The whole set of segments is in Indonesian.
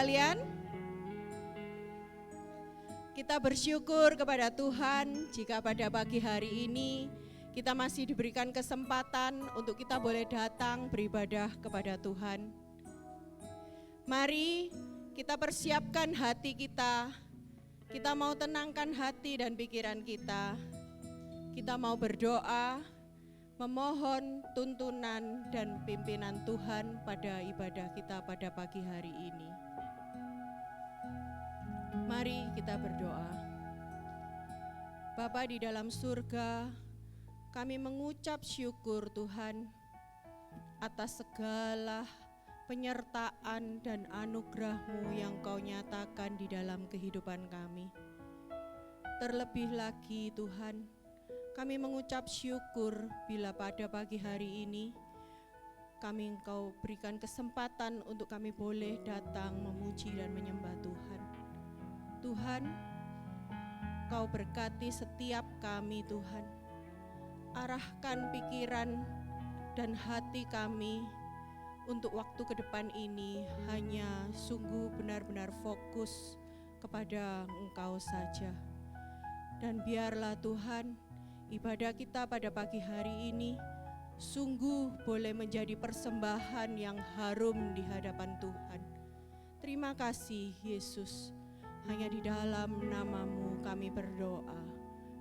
sekalian, kita bersyukur kepada Tuhan jika pada pagi hari ini kita masih diberikan kesempatan untuk kita boleh datang beribadah kepada Tuhan. Mari kita persiapkan hati kita mau tenangkan hati dan pikiran kita. Kita mau berdoa, memohon tuntunan dan pimpinan Tuhan pada ibadah kita pada pagi hari ini. Mari kita berdoa. Bapa di dalam surga, kami mengucap syukur Tuhan atas segala penyertaan dan anugerah-Mu yang Kau nyatakan di dalam kehidupan kami. Terlebih lagi Tuhan, kami mengucap syukur bila pada pagi hari ini kami Engkau berikan kesempatan untuk kami boleh datang memuji dan menyembah Tuhan. Tuhan, Kau berkati setiap kami Tuhan. Arahkan pikiran dan hati kami untuk waktu ke depan ini hanya sungguh benar-benar fokus kepada Engkau saja. Dan biarlah Tuhan, ibadah kita pada pagi hari ini sungguh boleh menjadi persembahan yang harum di hadapan Tuhan. Terima kasih Yesus, hanya di dalam nama-Mu kami berdoa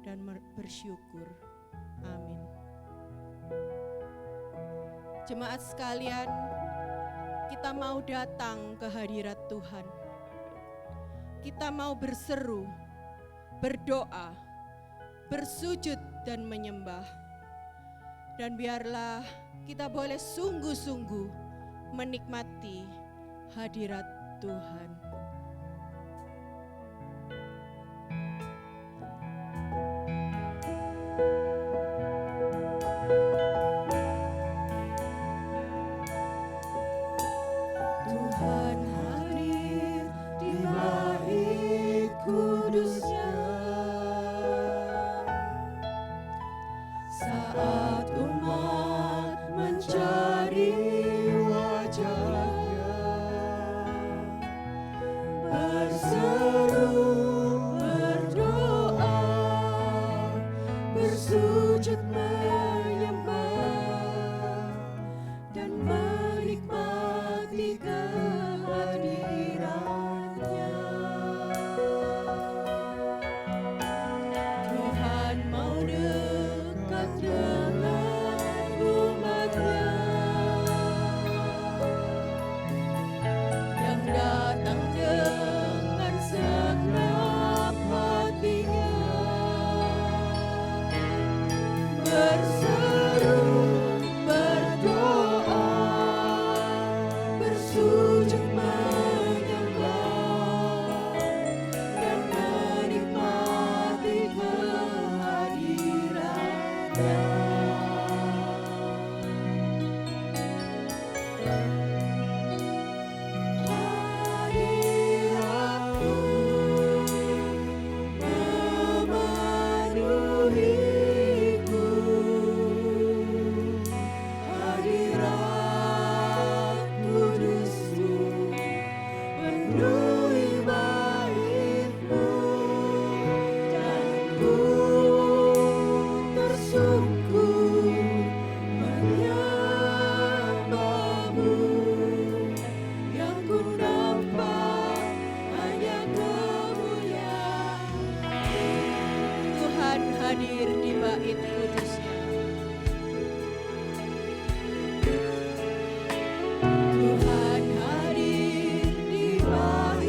dan bersyukur. Amin. Jemaat sekalian, kita mau datang ke hadirat Tuhan. Kita mau berseru, berdoa, bersujud dan menyembah. Dan biarlah kita boleh sungguh-sungguh menikmati hadirat Tuhan. Tuhan hadir di bait kudus-Nya. Saat umat mencari wajah-Nya, berseru, berdoa, bersujud menyembah, dan menikmati kehadiran-Nya. Tuhan mau dekat dengan umat-Nya yang datang dengan segenap hatinya, berseru, berdoa, bersujud menyembah, dan menikmati kehadiran-Nya. Hadirat-Mu memenuhiku, hadirat kudus-Mu penuhi bait-Mu, dan ku tersungkur menyembah-Mu. Yang ku nampak hanya kemuliaan. Tuhan hadir di bait kudus-Nya. Tuhan hadir di bait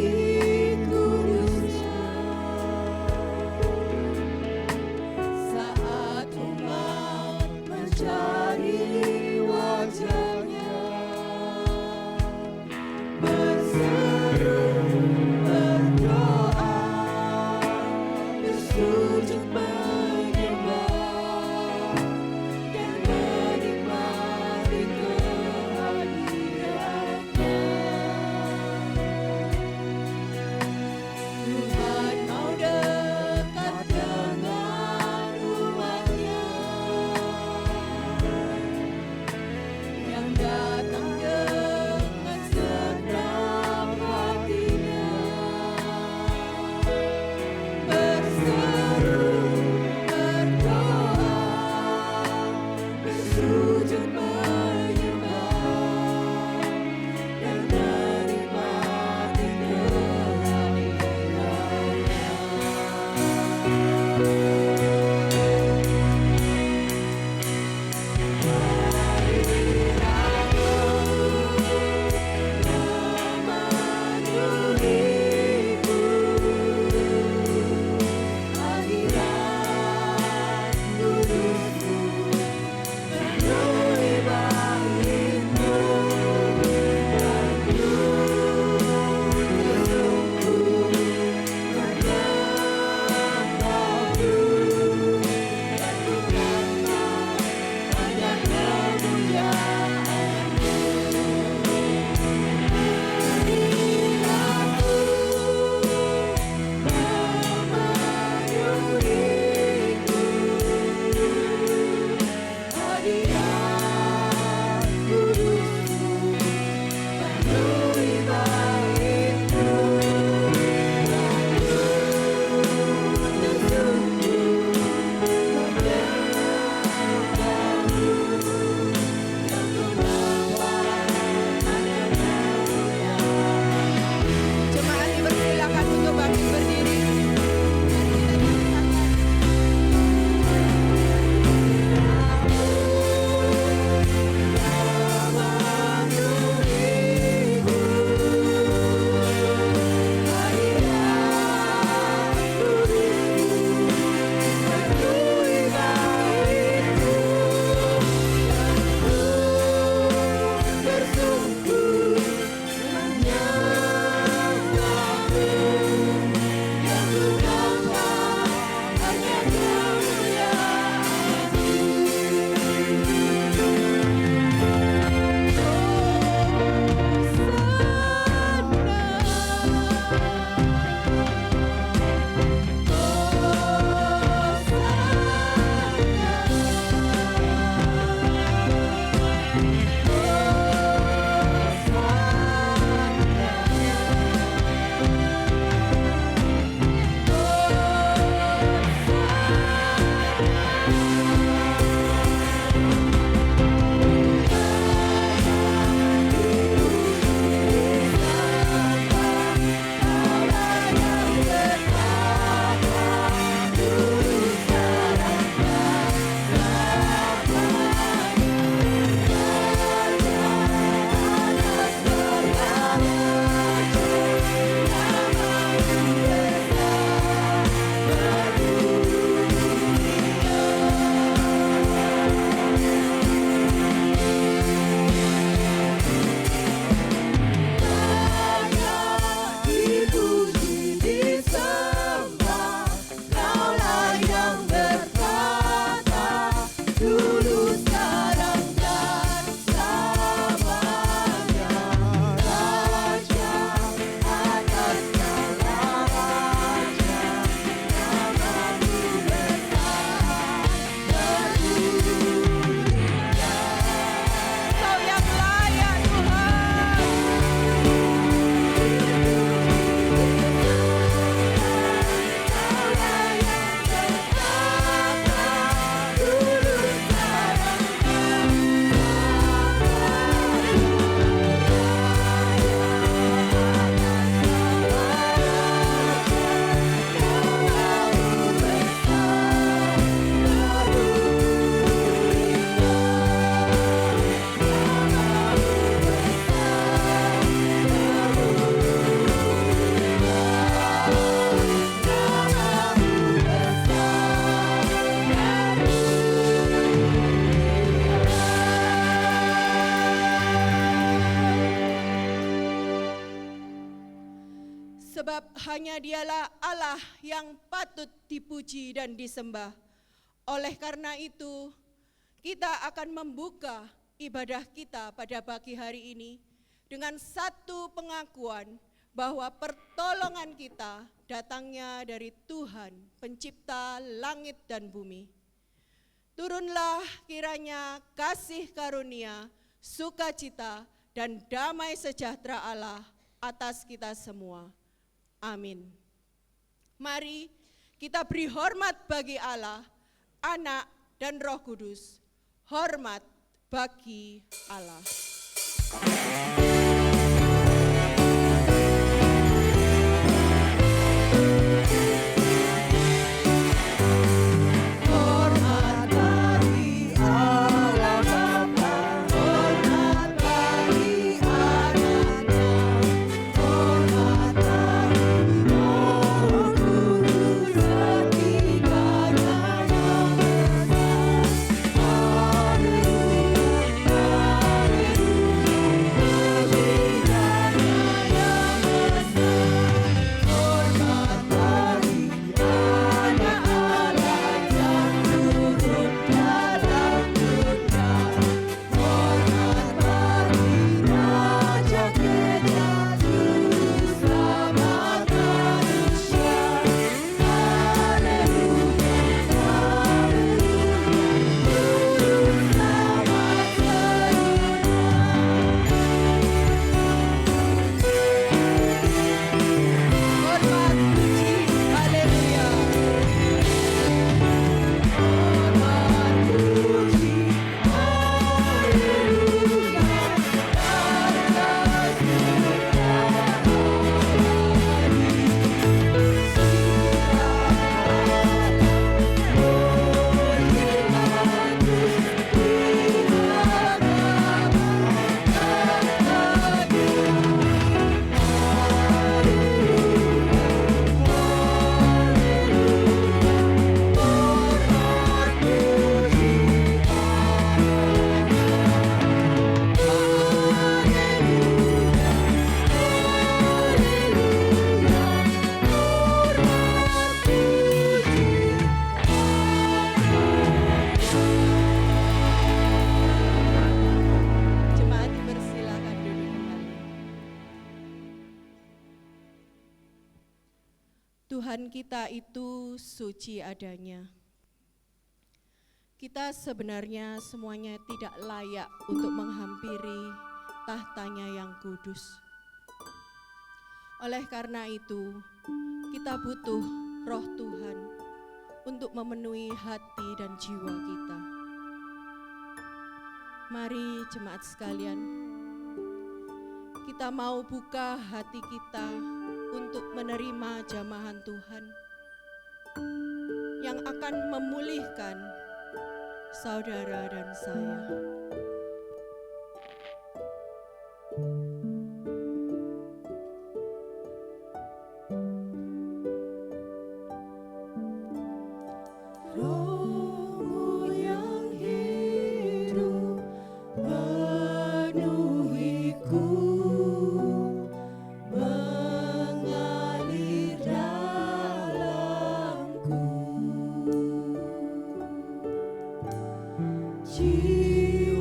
Sebab hanya Dialah Allah yang patut dipuji dan disembah. Oleh karena itu, kita akan membuka ibadah kita pada pagi hari ini dengan satu pengakuan bahwa pertolongan kita datangnya dari Tuhan, pencipta langit dan bumi. Turunlah kiranya kasih karunia, sukacita, dan damai sejahtera Allah atas kita semua. Amin. Mari kita beri hormat bagi Allah, Anak, dan Roh Kudus. Hormat bagi Allah. Hormat bagi Allah Bapa, hormat bagi Anaknya, hormat bagi Roh Kudus, setiganya yang besar. Haleluya, Tuhan kita itu suci adanya. Kita sebenarnya semuanya tidak layak untuk menghampiri tahtanya yang kudus. Oleh karena itu, kita butuh Roh Tuhan untuk memenuhi hati dan jiwa kita. Mari jemaat sekalian, kita mau buka hati kita untuk menerima jamahan Tuhan yang akan memulihkan saudara dan saya. Roh-Mu yang hidup penuhiku, mengalir dalamku. Jiwa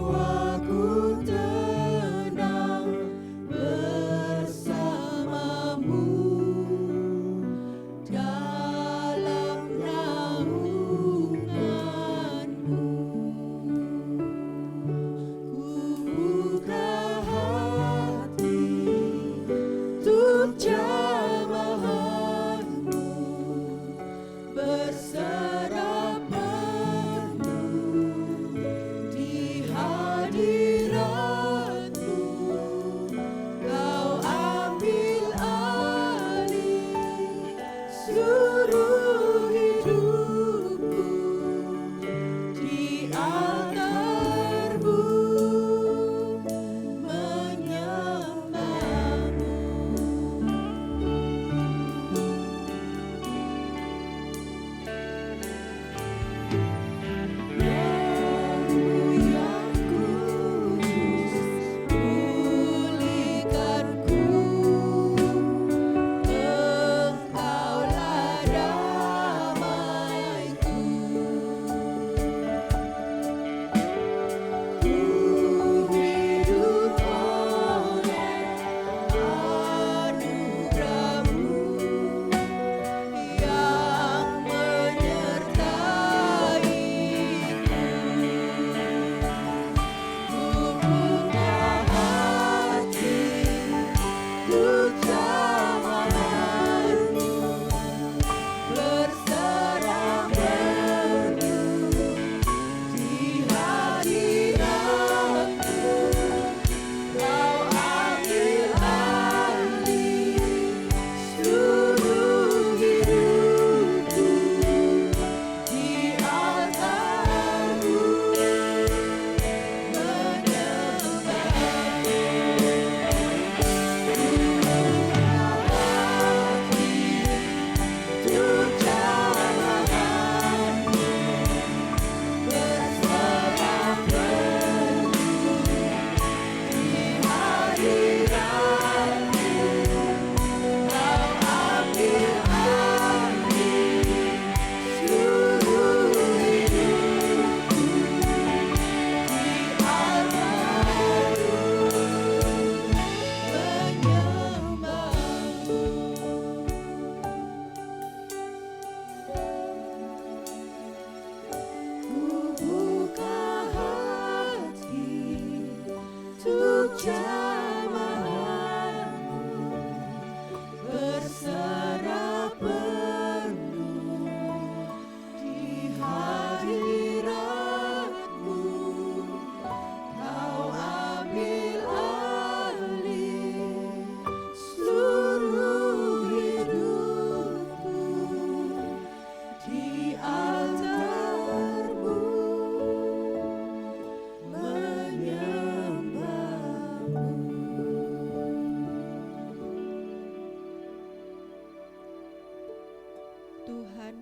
Tuhan,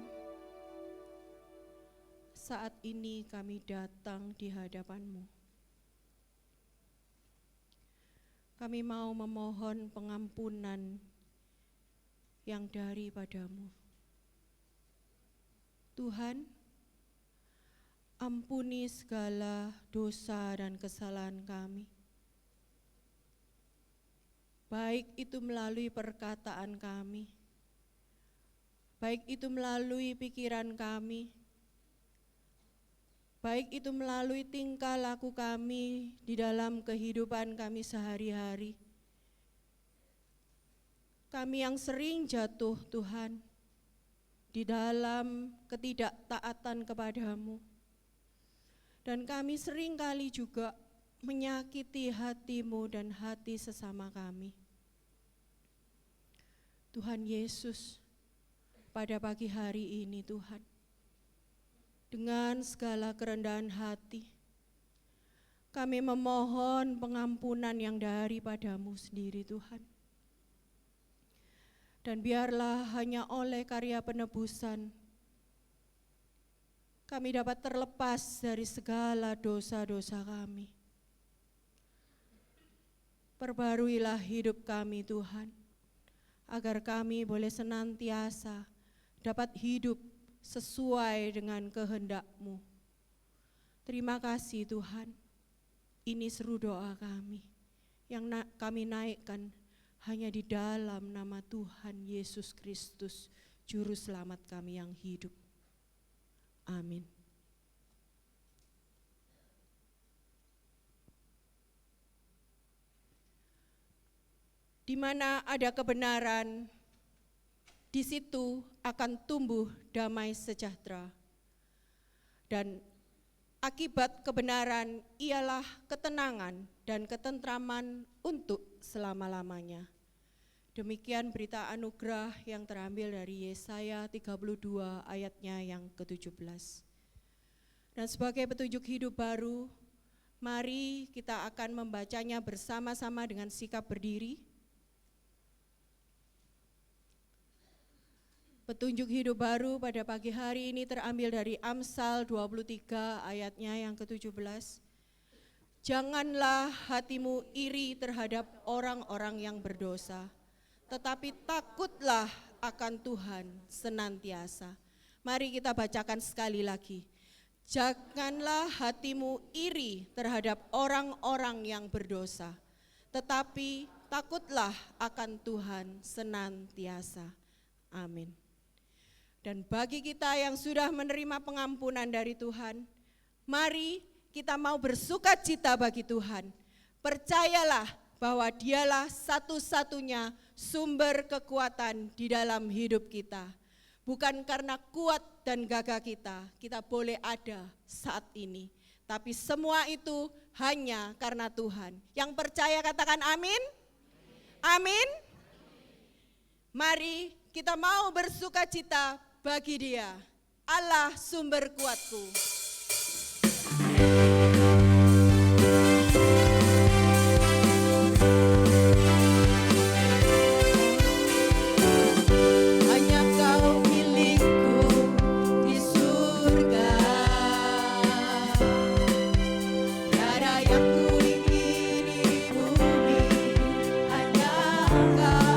saat ini kami datang di hadapan-Mu. Kami mau memohon pengampunan yang daripada-Mu. Tuhan, ampuni segala dosa dan kesalahan kami. Baik itu melalui perkataan kami, baik itu melalui pikiran kami, baik itu melalui tingkah laku kami di dalam kehidupan kami sehari-hari. Kami yang sering jatuh, Tuhan, di dalam ketidaktaatan kepada-Mu. Dan kami sering kali juga menyakiti hati-Mu dan hati sesama kami. Tuhan Yesus, pada pagi hari ini Tuhan, dengan segala kerendahan hati, kami memohon pengampunan yang daripada-Mu sendiri Tuhan. Dan biarlah hanya oleh karya penebusan, kami dapat terlepas dari segala dosa-dosa kami. Perbaruilah hidup kami Tuhan, agar kami boleh senantiasa dapat hidup sesuai dengan kehendak-Mu. Terima kasih Tuhan, ini seru doa kami yang kami naikkan hanya di dalam nama Tuhan Yesus Kristus, Juru Selamat kami yang hidup. Amin. Di mana ada kebenaran, di situ akan tumbuh damai sejahtera. Dan akibat kebenaran ialah ketenangan dan ketentraman untuk selama-lamanya. Demikian berita anugerah yang terambil dari Yesaya 32 ayatnya yang ke-17. Dan sebagai petunjuk hidup baru, mari kita akan membacanya bersama-sama dengan sikap berdiri. Petunjuk hidup baru pada pagi hari ini terambil dari Amsal 23 ayatnya yang ke-17. Janganlah hatimu iri terhadap orang-orang yang berdosa, tetapi takutlah akan Tuhan senantiasa. Mari kita bacakan sekali lagi. Janganlah hatimu iri terhadap orang-orang yang berdosa, tetapi takutlah akan Tuhan senantiasa. Amin. Dan bagi kita yang sudah menerima pengampunan dari Tuhan, mari kita mau bersukacita bagi Tuhan. Percayalah bahwa Dialah satu-satunya sumber kekuatan di dalam hidup kita. Bukan karena kuat dan gagah kita boleh ada saat ini. Tapi semua itu hanya karena Tuhan. Yang percaya katakan amin. Amin. Mari kita mau bersukacita bagi Dia, Allah sumber kuatku. Hanya Kau milikku di surga, tiada yang kuingini di bumi, hanya Engkau.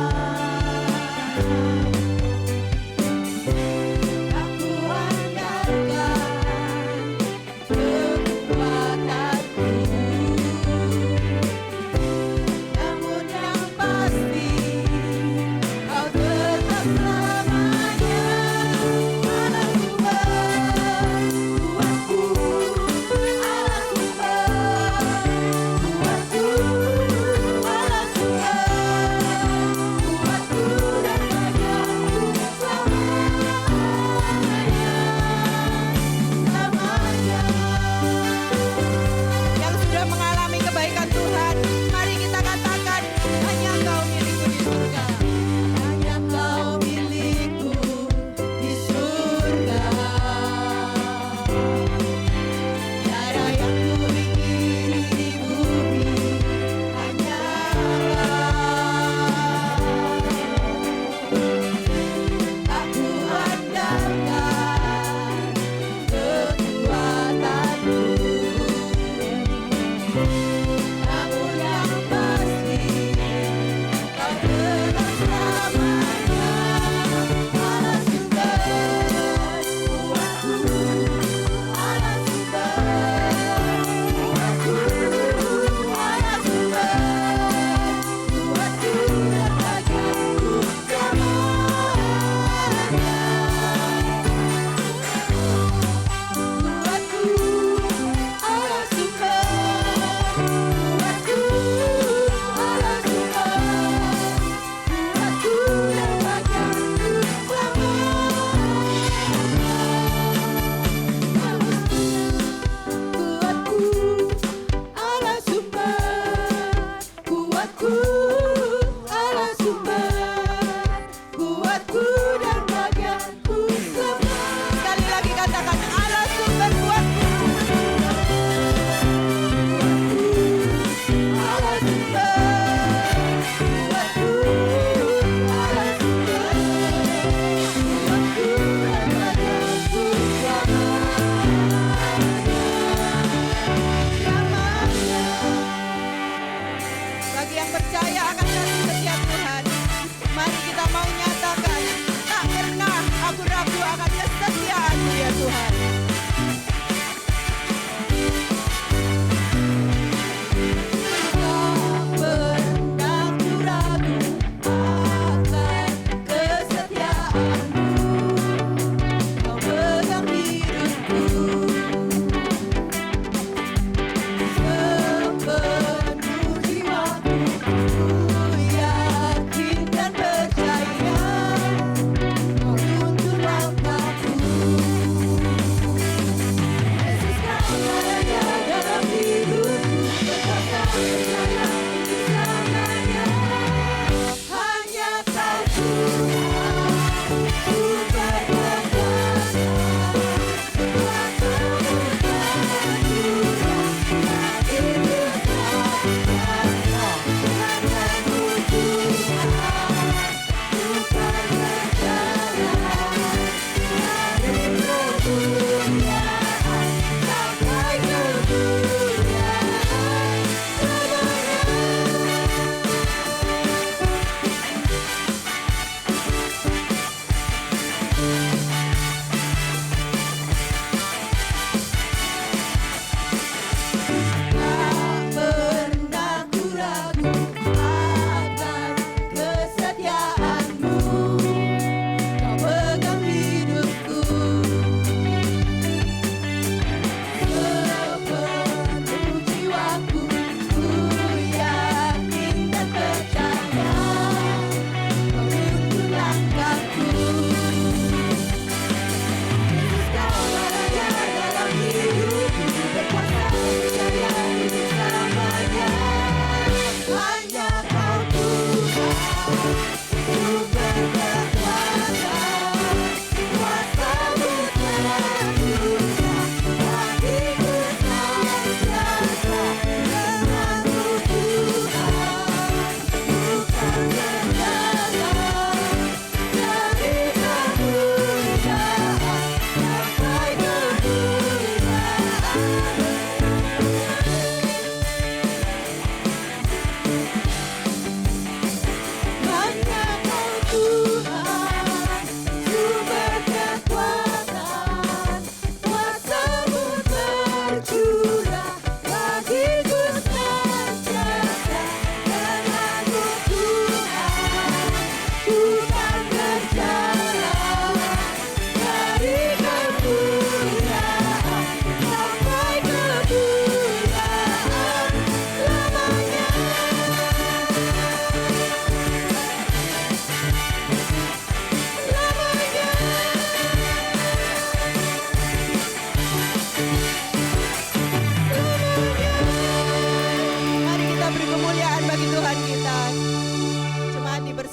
Kuatku dan mau nyatakan, tak pernah aku ragu akan kesetiaan-Mu ya Tuhan.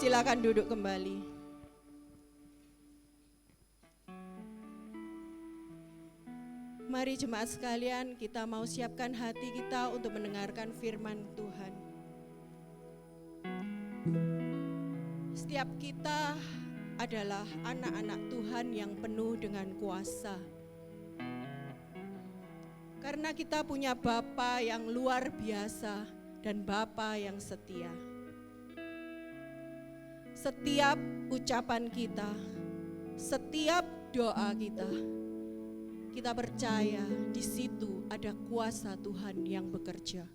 Silakan duduk kembali. Mari jemaat sekalian, kita mau siapkan hati kita untuk mendengarkan firman Tuhan. Setiap kita adalah anak-anak Tuhan yang penuh dengan kuasa. Karena kita punya Bapa yang luar biasa dan Bapa yang setia. Setiap ucapan kita, setiap doa kita percaya di situ ada kuasa Tuhan yang bekerja.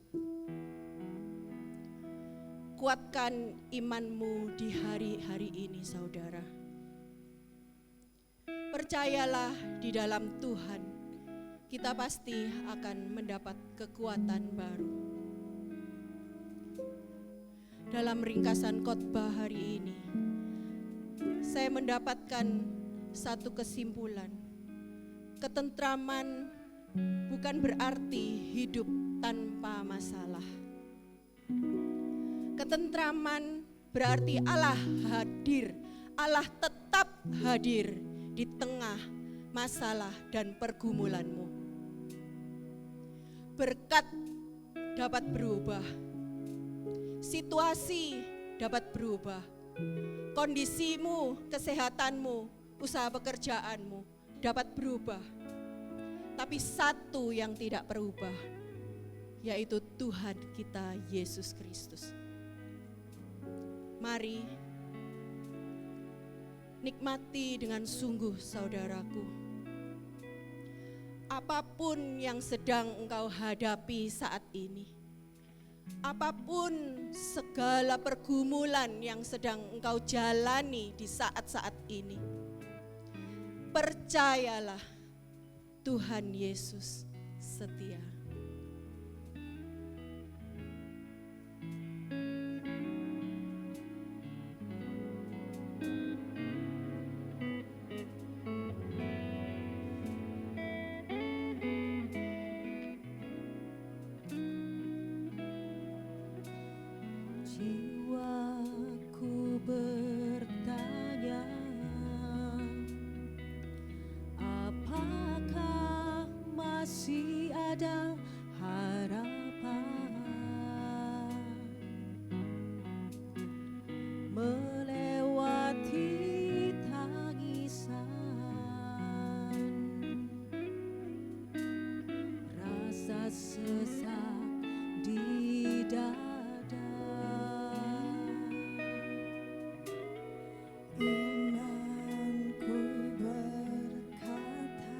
Kuatkan imanmu di hari-hari ini, saudara. Percayalah di dalam Tuhan, kita pasti akan mendapat kekuatan baru. Dalam ringkasan khotbah hari ini, saya mendapatkan satu kesimpulan. Ketentraman bukan berarti hidup tanpa masalah. Ketentraman berarti Allah hadir, Allah tetap hadir di tengah masalah dan pergumulanmu. Berkat dapat berubah. Situasi dapat berubah, kondisimu, kesehatanmu, usaha pekerjaanmu dapat berubah. Tapi satu yang tidak berubah, yaitu Tuhan kita Yesus Kristus. Mari Nikmati dengan sungguh saudaraku. Apapun yang sedang engkau hadapi saat ini, apapun segala pergumulan yang sedang engkau jalani di saat-saat ini, percayalah Tuhan Yesus setia. Jiwaku bertanya, apakah masih ada harapan melewati tangisan, rasa sesak di dada. Imanku berkata,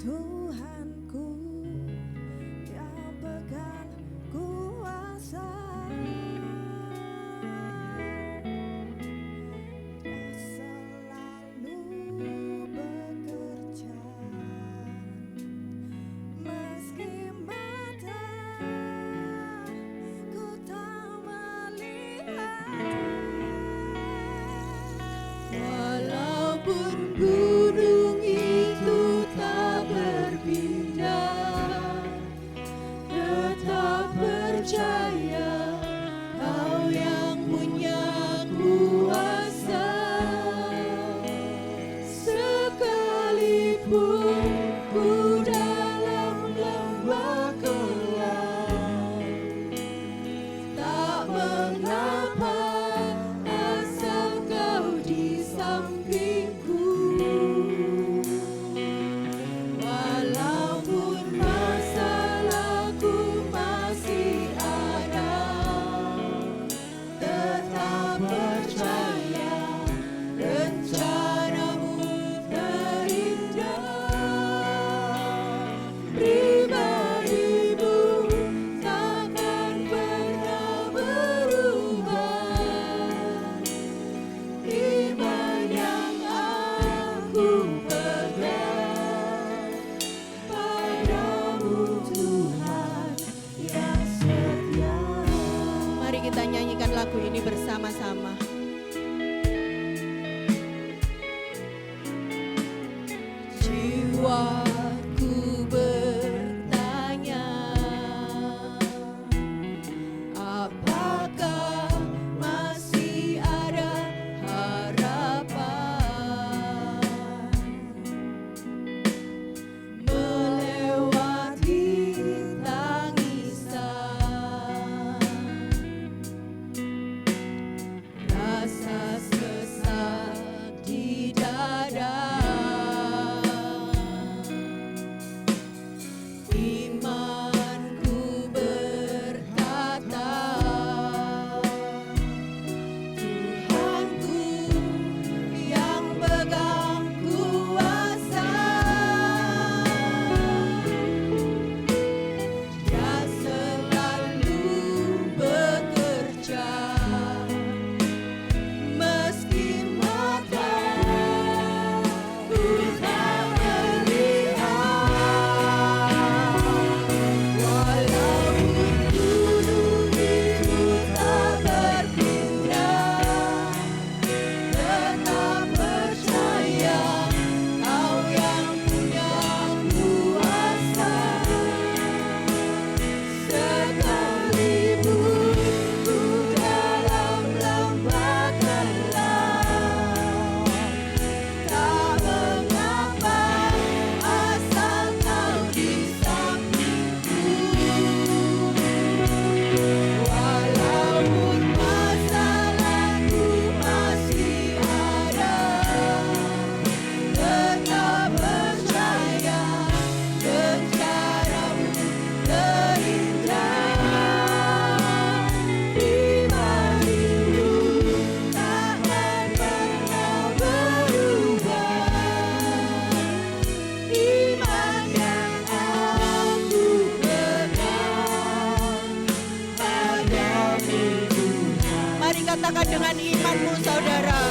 Tuhanku yang pegang kuasa, Dia selalu bekerja meski mata ku tak melihat. Walaupun gunung itu tak berpindah, tetap percaya Kau yang punya kuasa. Sekalipun ku dalam lembah gelap, tak mengapa asal Kau di sampingku. Walaupun masalahku masih ada, tetap percaya rencanamu terindah. Pribadimu takkan pernah berubah. Iman yang aku pegang padamu, Tuhan yang setia. Mari kita nyanyikan lagu ini bersama-sama. Jiwaku bertanya, apakah masih ada harapan melewati tangisan, dengan imanmu saudara.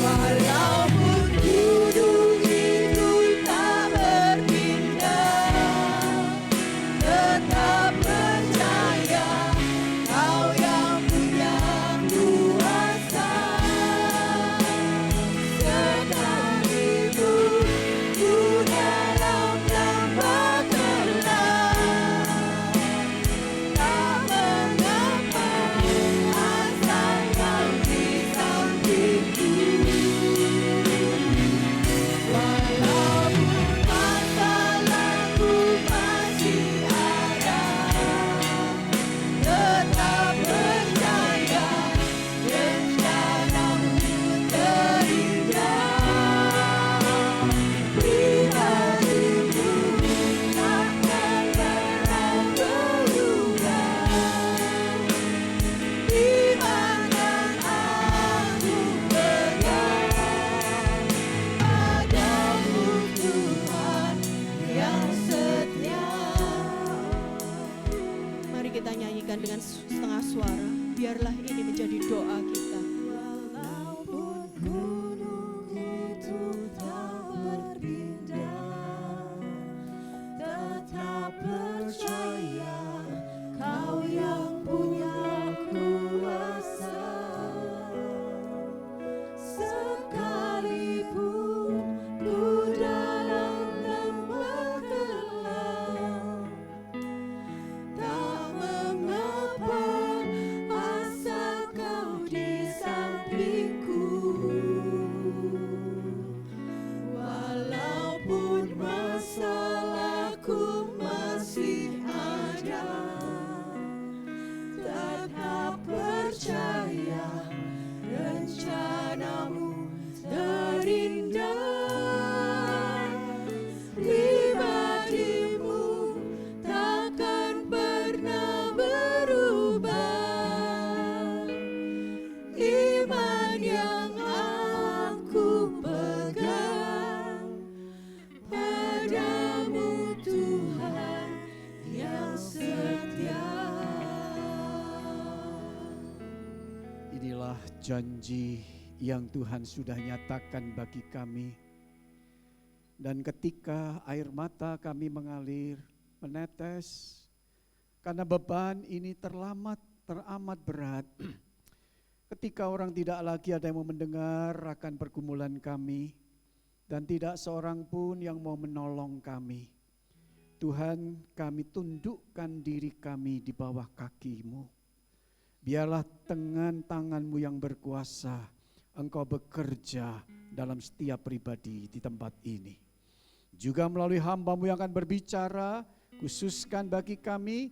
Walaupun gunung itu tak berpindah, tetap percaya Kau yang punya kuasa. Sekalipun ku dalam lembah gelap, tak mengapa, asal Kau di sampingku. Walaupun masalahku masih ada, tetap percaya rencanamu terindah. Pribadimu takkan pernah berubah. Iman yang aku pegang padamu, Tuhan yang setia. Mari kita nyanyikan dengan setengah suara. Biarlah ini menjadi doa kita. Walaupun gunung itu tak berpindah, tetap percaya Kau yang punya kuasa. Sekalipun ku dalam lembah gelap, tak mengapa, asal Kau di sampingku. Walaupun masalahku masih ada, tetap percaya rencanamu terindah. Pribadimu takkan pernah berubah. Iman yang aku pegang padamu, Tuhan yang setia. Inilah janji yang Tuhan sudah nyatakan bagi kami. Dan ketika air mata kami mengalir, menetes, karena beban ini teramat berat. Ketika orang tidak lagi ada yang mau mendengar akan pergumulan kami, dan tidak seorang pun yang mau menolong kami. Tuhan, kami tundukkan diri kami di bawah kaki-Mu. Biarlah dengan tangan-Mu yang berkuasa, Engkau bekerja dalam setiap pribadi di tempat ini. Juga melalui hamba-Mu yang akan berbicara, khususkan bagi kami,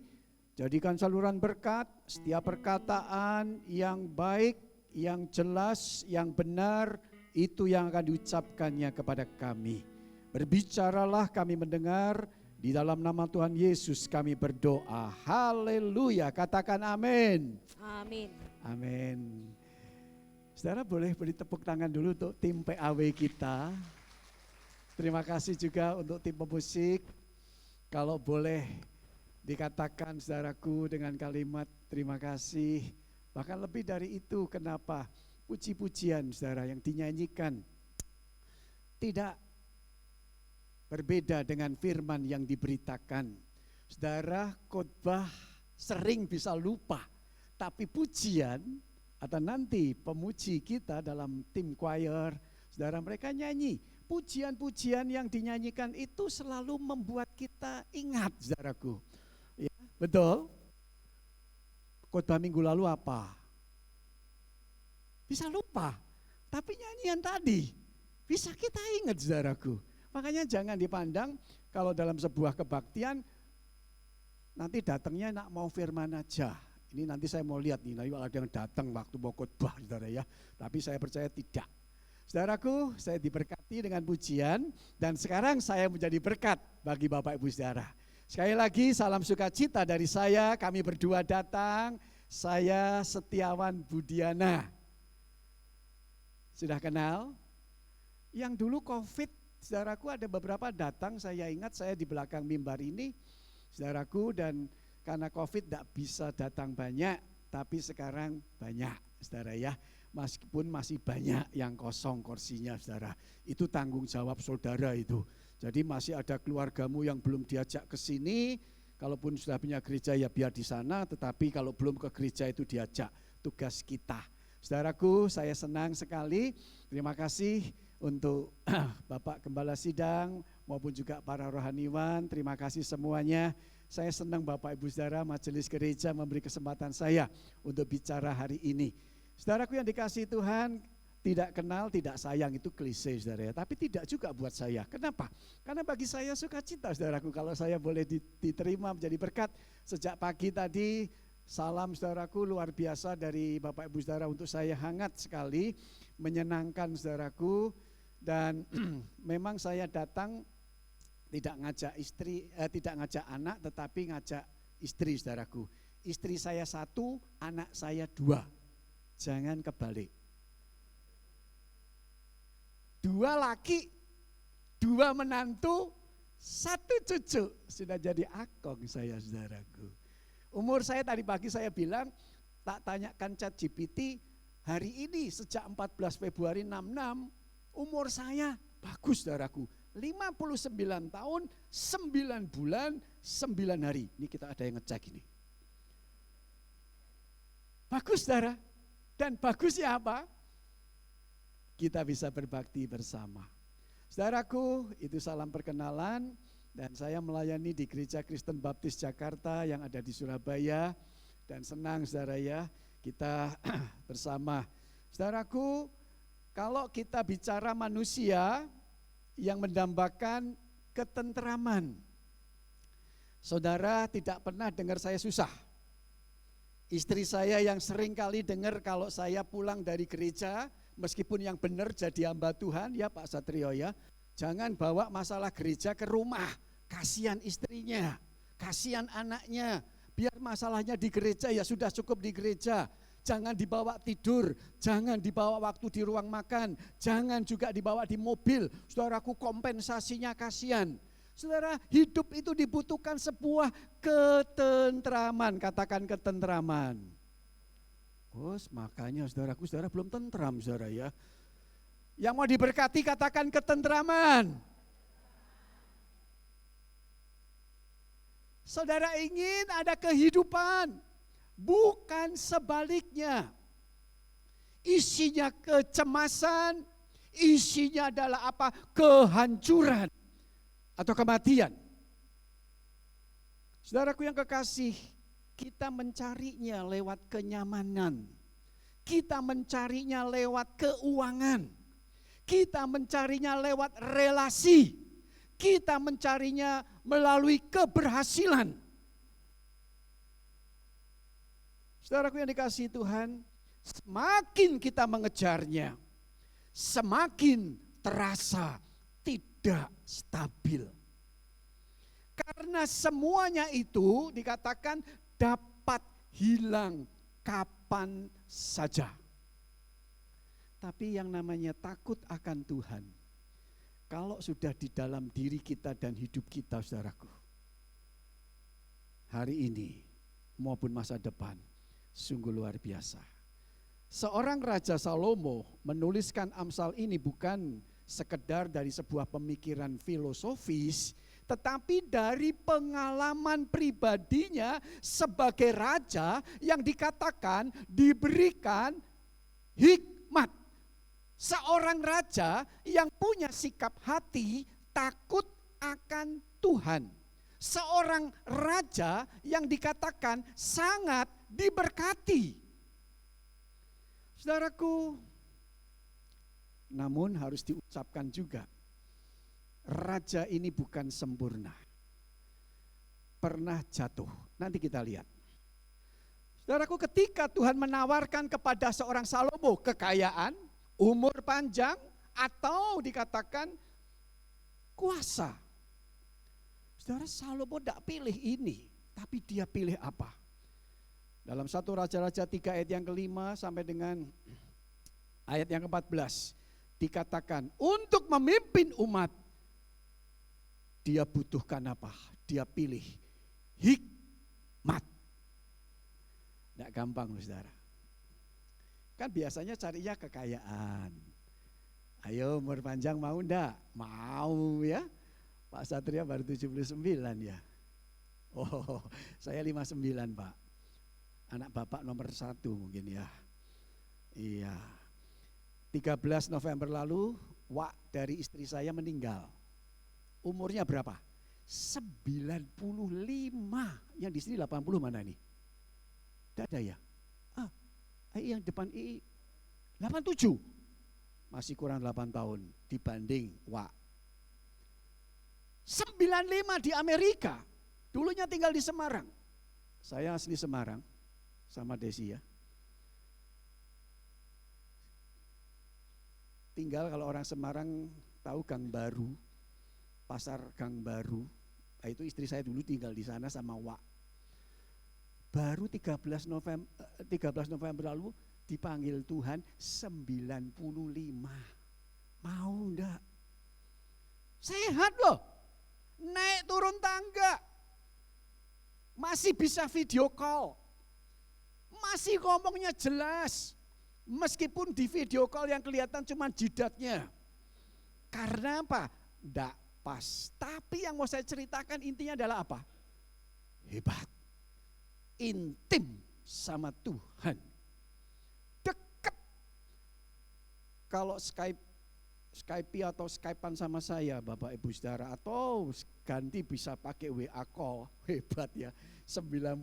jadikan saluran berkat, setiap perkataan yang baik, yang jelas, yang benar, itu yang akan diucapkannya kepada kami. Berbicaralah, kami mendengar, di dalam nama Tuhan Yesus kami berdoa. Haleluya, katakan amin. Amin. Amin. Saudara boleh beri tepuk tangan dulu untuk tim PAW kita. Terima kasih juga untuk tim pemusik. Kalau boleh dikatakan saudaraku dengan kalimat terima kasih. Bahkan lebih dari itu, kenapa? Puji-pujian saudara yang dinyanyikan tidak berbeda dengan firman yang diberitakan. Saudara, khotbah sering bisa lupa, tapi pujian atau nanti pemuji kita dalam tim choir, saudara mereka nyanyi. Pujian-pujian yang dinyanyikan itu selalu membuat kita ingat, saudaraku. Ya, betul? Khotbah minggu lalu apa? Bisa lupa, tapi nyanyian tadi bisa kita ingat, saudaraku. Makanya jangan dipandang kalau dalam sebuah kebaktian nanti datangnya nak mau firman aja. Ini nanti saya mau lihat nih, nanti ada yang datang waktu mau khotbah, saudara ya. Tapi saya percaya tidak. Saudaraku, saya diberkati dengan pujian dan sekarang saya menjadi berkat bagi Bapak Ibu Saudara. Sekali lagi salam sukacita dari saya, kami berdua datang. Saya Setiawan Budiana. Sudah kenal? Yang dulu COVID, saudaraku ada beberapa datang, saya ingat saya di belakang mimbar ini, saudaraku, dan karena COVID tidak bisa datang banyak, tapi sekarang banyak, saudara ya. Meskipun masih banyak yang kosong kursinya, saudara. Itu tanggung jawab saudara itu. Jadi masih ada keluargamu yang belum diajak ke sini, kalaupun sudah punya gereja ya biar di sana, tetapi kalau belum ke gereja itu diajak, tugas kita. Saudaraku, saya senang sekali, terima kasih untuk Bapak Gembala Sidang maupun juga para rohaniwan, terima kasih semuanya. Saya senang Bapak Ibu Saudara Majelis Gereja memberi kesempatan saya untuk bicara hari ini. Saudaraku yang dikasihi Tuhan, tidak kenal, tidak sayang itu klise saudara ya, tapi tidak juga buat saya. Kenapa? Karena bagi saya sukacita saudaraku kalau saya boleh diterima menjadi berkat. Sejak pagi tadi salam saudaraku luar biasa dari Bapak Ibu Saudara untuk saya, hangat sekali, menyenangkan saudaraku. Dan memang saya datang tidak ngajak istri, tidak ngajak anak, tetapi ngajak istri saudaraku. Istri saya 1, anak saya 2. Jangan kebalik. 2 laki, 2 menantu, 1 cucu. Sudah jadi akong saya saudaraku. Umur saya tadi pagi saya bilang, tak tanyakan ChatGPT, hari ini sejak 14 Februari 66, umur saya bagus saudaraku. 59 tahun, 9 bulan, 9 hari. Ini kita ada yang ngecek ini. Bagus saudara. Dan bagusnya apa? Kita bisa berbakti bersama. Saudaraku, itu salam perkenalan, dan saya melayani di Gereja Kristen Baptis Jakarta yang ada di Surabaya, dan senang saudara ya, kita bersama. Saudaraku, kalau kita bicara manusia yang mendambakan ketentraman, saudara tidak pernah dengar saya susah. Istri saya yang sering kali dengar kalau saya pulang dari gereja, meskipun yang benar jadi hamba Tuhan, ya Pak Satrio ya, jangan bawa masalah gereja ke rumah, kasihan istrinya, kasihan anaknya, biar masalahnya di gereja ya sudah cukup di gereja. Jangan dibawa tidur, jangan dibawa waktu di ruang makan, jangan juga dibawa di mobil, saudaraku, kompensasinya kasihan. Saudara, hidup itu dibutuhkan sebuah ketentraman, katakan ketentraman. Oh, makanya saudaraku, saudara belum tentram saudara ya. Yang mau diberkati katakan ketentraman. Saudara ingin ada kehidupan, bukan sebaliknya. Isinya kecemasan, isinya adalah apa? Kehancuran atau kematian. Saudaraku yang kekasih, kita mencarinya lewat kenyamanan. Kita mencarinya lewat keuangan. Kita mencarinya lewat relasi. Kita mencarinya melalui keberhasilan. Saudaraku yang dikasihi Tuhan, semakin kita mengejarnya, semakin terasa tidak stabil. Karena semuanya itu dikatakan dapat hilang kapan saja. Tapi yang namanya takut akan Tuhan, kalau sudah di dalam diri kita dan hidup kita saudaraku, hari ini maupun masa depan, sungguh luar biasa. Seorang Raja Salomo menuliskan Amsal ini bukan sekedar dari sebuah pemikiran filosofis, tetapi dari pengalaman pribadinya sebagai raja yang dikatakan diberikan hikmat. Seorang raja yang punya sikap hati takut akan Tuhan. Seorang raja yang dikatakan sangat diberkati. Saudaraku, namun harus diucapkan juga, raja ini bukan sempurna. Pernah jatuh, nanti kita lihat. Saudaraku, ketika Tuhan menawarkan kepada seorang Salomo kekayaan, umur panjang, atau dikatakan kuasa. Saudara, Salomo tidak pilih ini, tapi dia pilih apa? Dalam 1 Raja-Raja 3 ayat yang ke-5 sampai dengan ayat yang ke-14 dikatakan untuk memimpin umat dia butuhkan apa? Dia pilih hikmat. Tidak gampang loh saudara. Kan biasanya carinya kekayaan. Ayo umur panjang mau ndak? Mau ya. Pak Satria baru 79 ya. Oh, saya 59 Pak. Anak Bapak nomor 1 mungkin ya. Iya. 13 November lalu, Wak dari istri saya meninggal. Umurnya berapa? 95. Yang di sini 80 mana nih? Tidak ada ya? Yang depan I 87. Masih kurang 8 tahun dibanding Wak. 95 di Amerika. Dulunya tinggal di Semarang. Saya asli Semarang sama Desi ya. Tinggal kalau orang Semarang tahu Gang Baru, pasar Gang Baru. Nah, itu istri saya dulu tinggal di sana sama Wak. Baru 13 November lalu dipanggil Tuhan 95. Mau enggak? Sehat loh. Naik turun tangga. Masih bisa video call. Masih ngomongnya jelas. Meskipun di video call yang kelihatan cuma jidatnya. Karena apa? Enggak pas. Tapi yang mau saya ceritakan intinya adalah apa? Hebat. Intim sama Tuhan. Dekat. Kalau Skype atau Skypean sama saya Bapak Ibu Saudara, atau ganti bisa pakai WA call, hebat ya. 95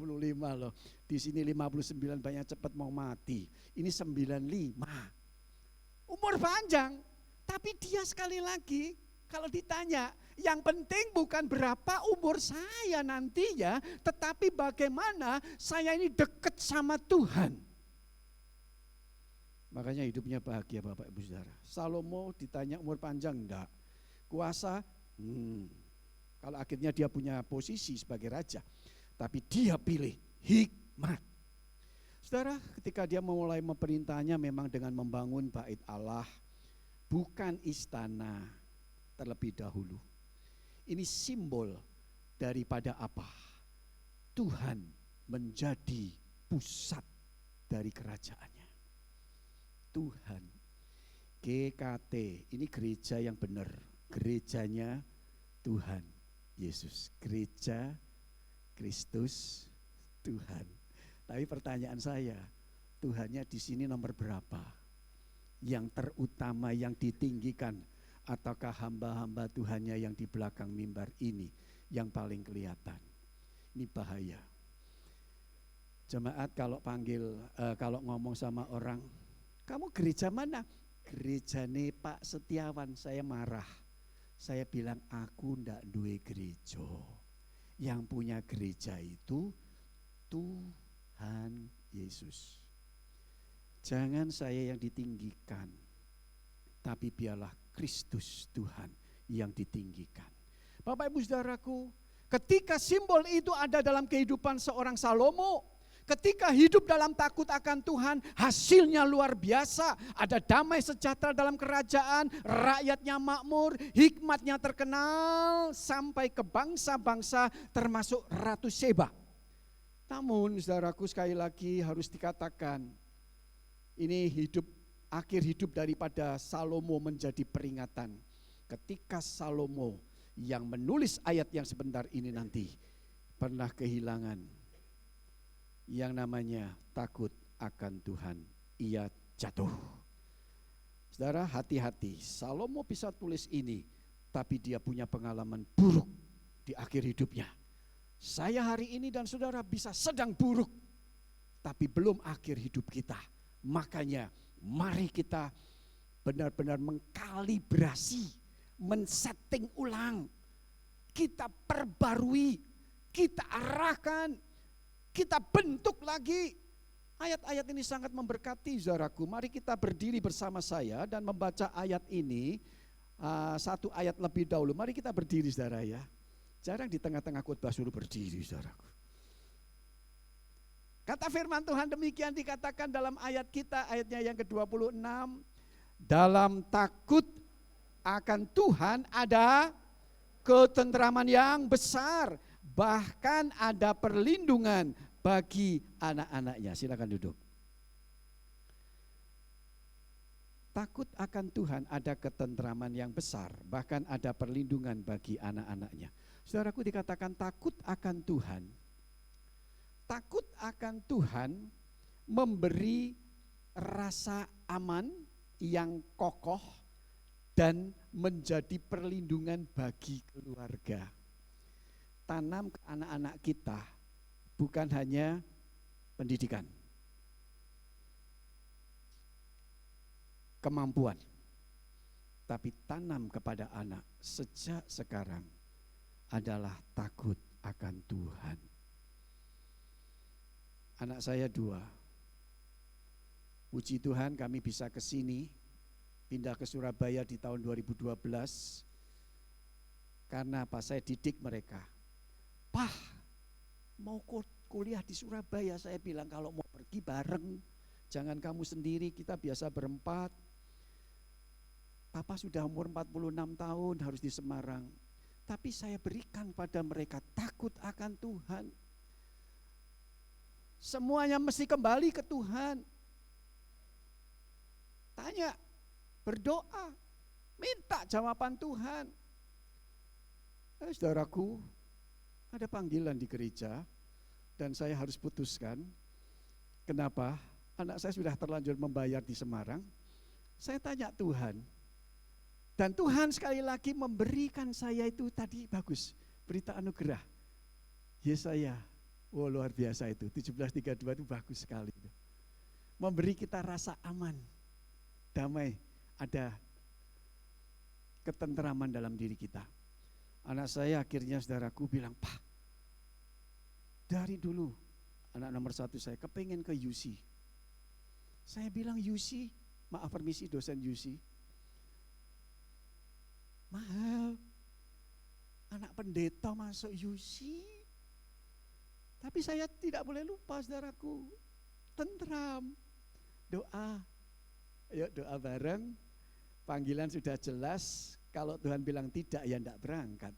loh. Di sini 59 banyak cepat mau mati. Ini 95. Umur panjang, tapi dia sekali lagi kalau ditanya, yang penting bukan berapa umur saya nantinya, tetapi bagaimana saya ini dekat sama Tuhan. Makanya hidupnya bahagia Bapak Ibu Saudara. Salomo ditanya umur panjang enggak. Kuasa, kalau akhirnya dia punya posisi sebagai raja. Tapi dia pilih hikmat. Saudara, ketika dia memulai memerintahnya memang dengan membangun bait Allah. Bukan istana terlebih dahulu. Ini simbol daripada apa? Tuhan menjadi pusat dari kerajaannya. Tuhan, GKT, ini gereja yang benar, gerejanya Tuhan Yesus, gereja Kristus Tuhan. Tapi pertanyaan saya, Tuhannya di sini nomor berapa? Yang terutama, yang ditinggikan, ataukah hamba-hamba Tuhannya yang di belakang mimbar ini yang paling kelihatan? Ini bahaya. Jemaat kalau kalau ngomong sama orang, kamu gereja mana? Gerejane Pak Setiawan. Saya marah. Saya bilang aku ndak duwe gereja. Yang punya gereja itu Tuhan Yesus. Jangan saya yang ditinggikan, tapi biarlah Kristus Tuhan yang ditinggikan. Bapak Ibu Saudaraku, ketika simbol itu ada dalam kehidupan seorang Salomo, ketika hidup dalam takut akan Tuhan, hasilnya luar biasa. Ada damai sejahtera dalam kerajaan, rakyatnya makmur, hikmatnya terkenal sampai ke bangsa-bangsa termasuk Ratu Seba. Namun saudaraku, sekali lagi harus dikatakan, ini akhir hidup daripada Salomo menjadi peringatan. Ketika Salomo yang menulis ayat yang sebentar ini nanti pernah kehilangan yang namanya takut akan Tuhan, ia jatuh. Saudara, hati-hati. Salomo bisa tulis ini, tapi dia punya pengalaman buruk di akhir hidupnya. Saya hari ini dan saudara bisa sedang buruk, tapi belum akhir hidup kita. Makanya mari kita benar-benar mengkalibrasi, men-setting ulang. Kita perbarui, kita arahkan, kita bentuk lagi. Ayat-ayat ini sangat memberkati saudaraku. Mari kita berdiri bersama saya dan membaca ayat ini. Satu ayat lebih dahulu. Mari kita berdiri saudara ya. Jarang di tengah-tengah khotbah suruh berdiri saudaraku. Kata firman Tuhan demikian dikatakan dalam ayat kita, ayatnya yang ke-26. Dalam takut akan Tuhan ada ketentraman yang besar. bahkan ada perlindungan bagi anak-anaknya. Silakan duduk. Takut akan Tuhan ada ketentraman yang besar, bahkan ada perlindungan bagi anak-anaknya. Saudaraku, dikatakan takut akan Tuhan. Takut akan Tuhan memberi rasa aman yang kokoh dan menjadi perlindungan bagi keluarga. Tanam ke anak-anak kita bukan hanya pendidikan, kemampuan, tapi tanam kepada anak sejak sekarang adalah takut akan Tuhan. Anak saya 2. Puji Tuhan kami bisa ke sini, pindah ke Surabaya di tahun 2012. Karena apa? Saya didik mereka. Pah, mau kuliah di Surabaya, saya bilang kalau mau pergi bareng, jangan kamu sendiri, kita biasa berempat. Papa sudah umur 46 tahun harus di Semarang. Tapi saya berikan pada mereka takut akan Tuhan. Semuanya mesti kembali ke Tuhan. Tanya, berdoa, minta jawaban Tuhan. Saudaraku, ada panggilan di gereja dan saya harus putuskan. Kenapa? Anak saya sudah terlanjur membayar di Semarang. Saya tanya Tuhan. Dan Tuhan sekali lagi memberikan saya itu tadi bagus, berita anugerah. Yesaya, oh luar biasa itu, 17:32 itu bagus sekali. Memberi kita rasa aman, damai, ada ketenteraman dalam diri kita. Anak saya akhirnya saudaraku bilang, Pak, dari dulu anak nomor 1 saya kepengen ke UC. Saya bilang UC, maaf permisi dosen UC, mahal, anak pendeta masuk UC. Tapi saya tidak boleh lupa saudaraku, tentram, doa, ayo doa bareng, panggilan sudah jelas, kalau Tuhan bilang tidak ya tidak berangkat.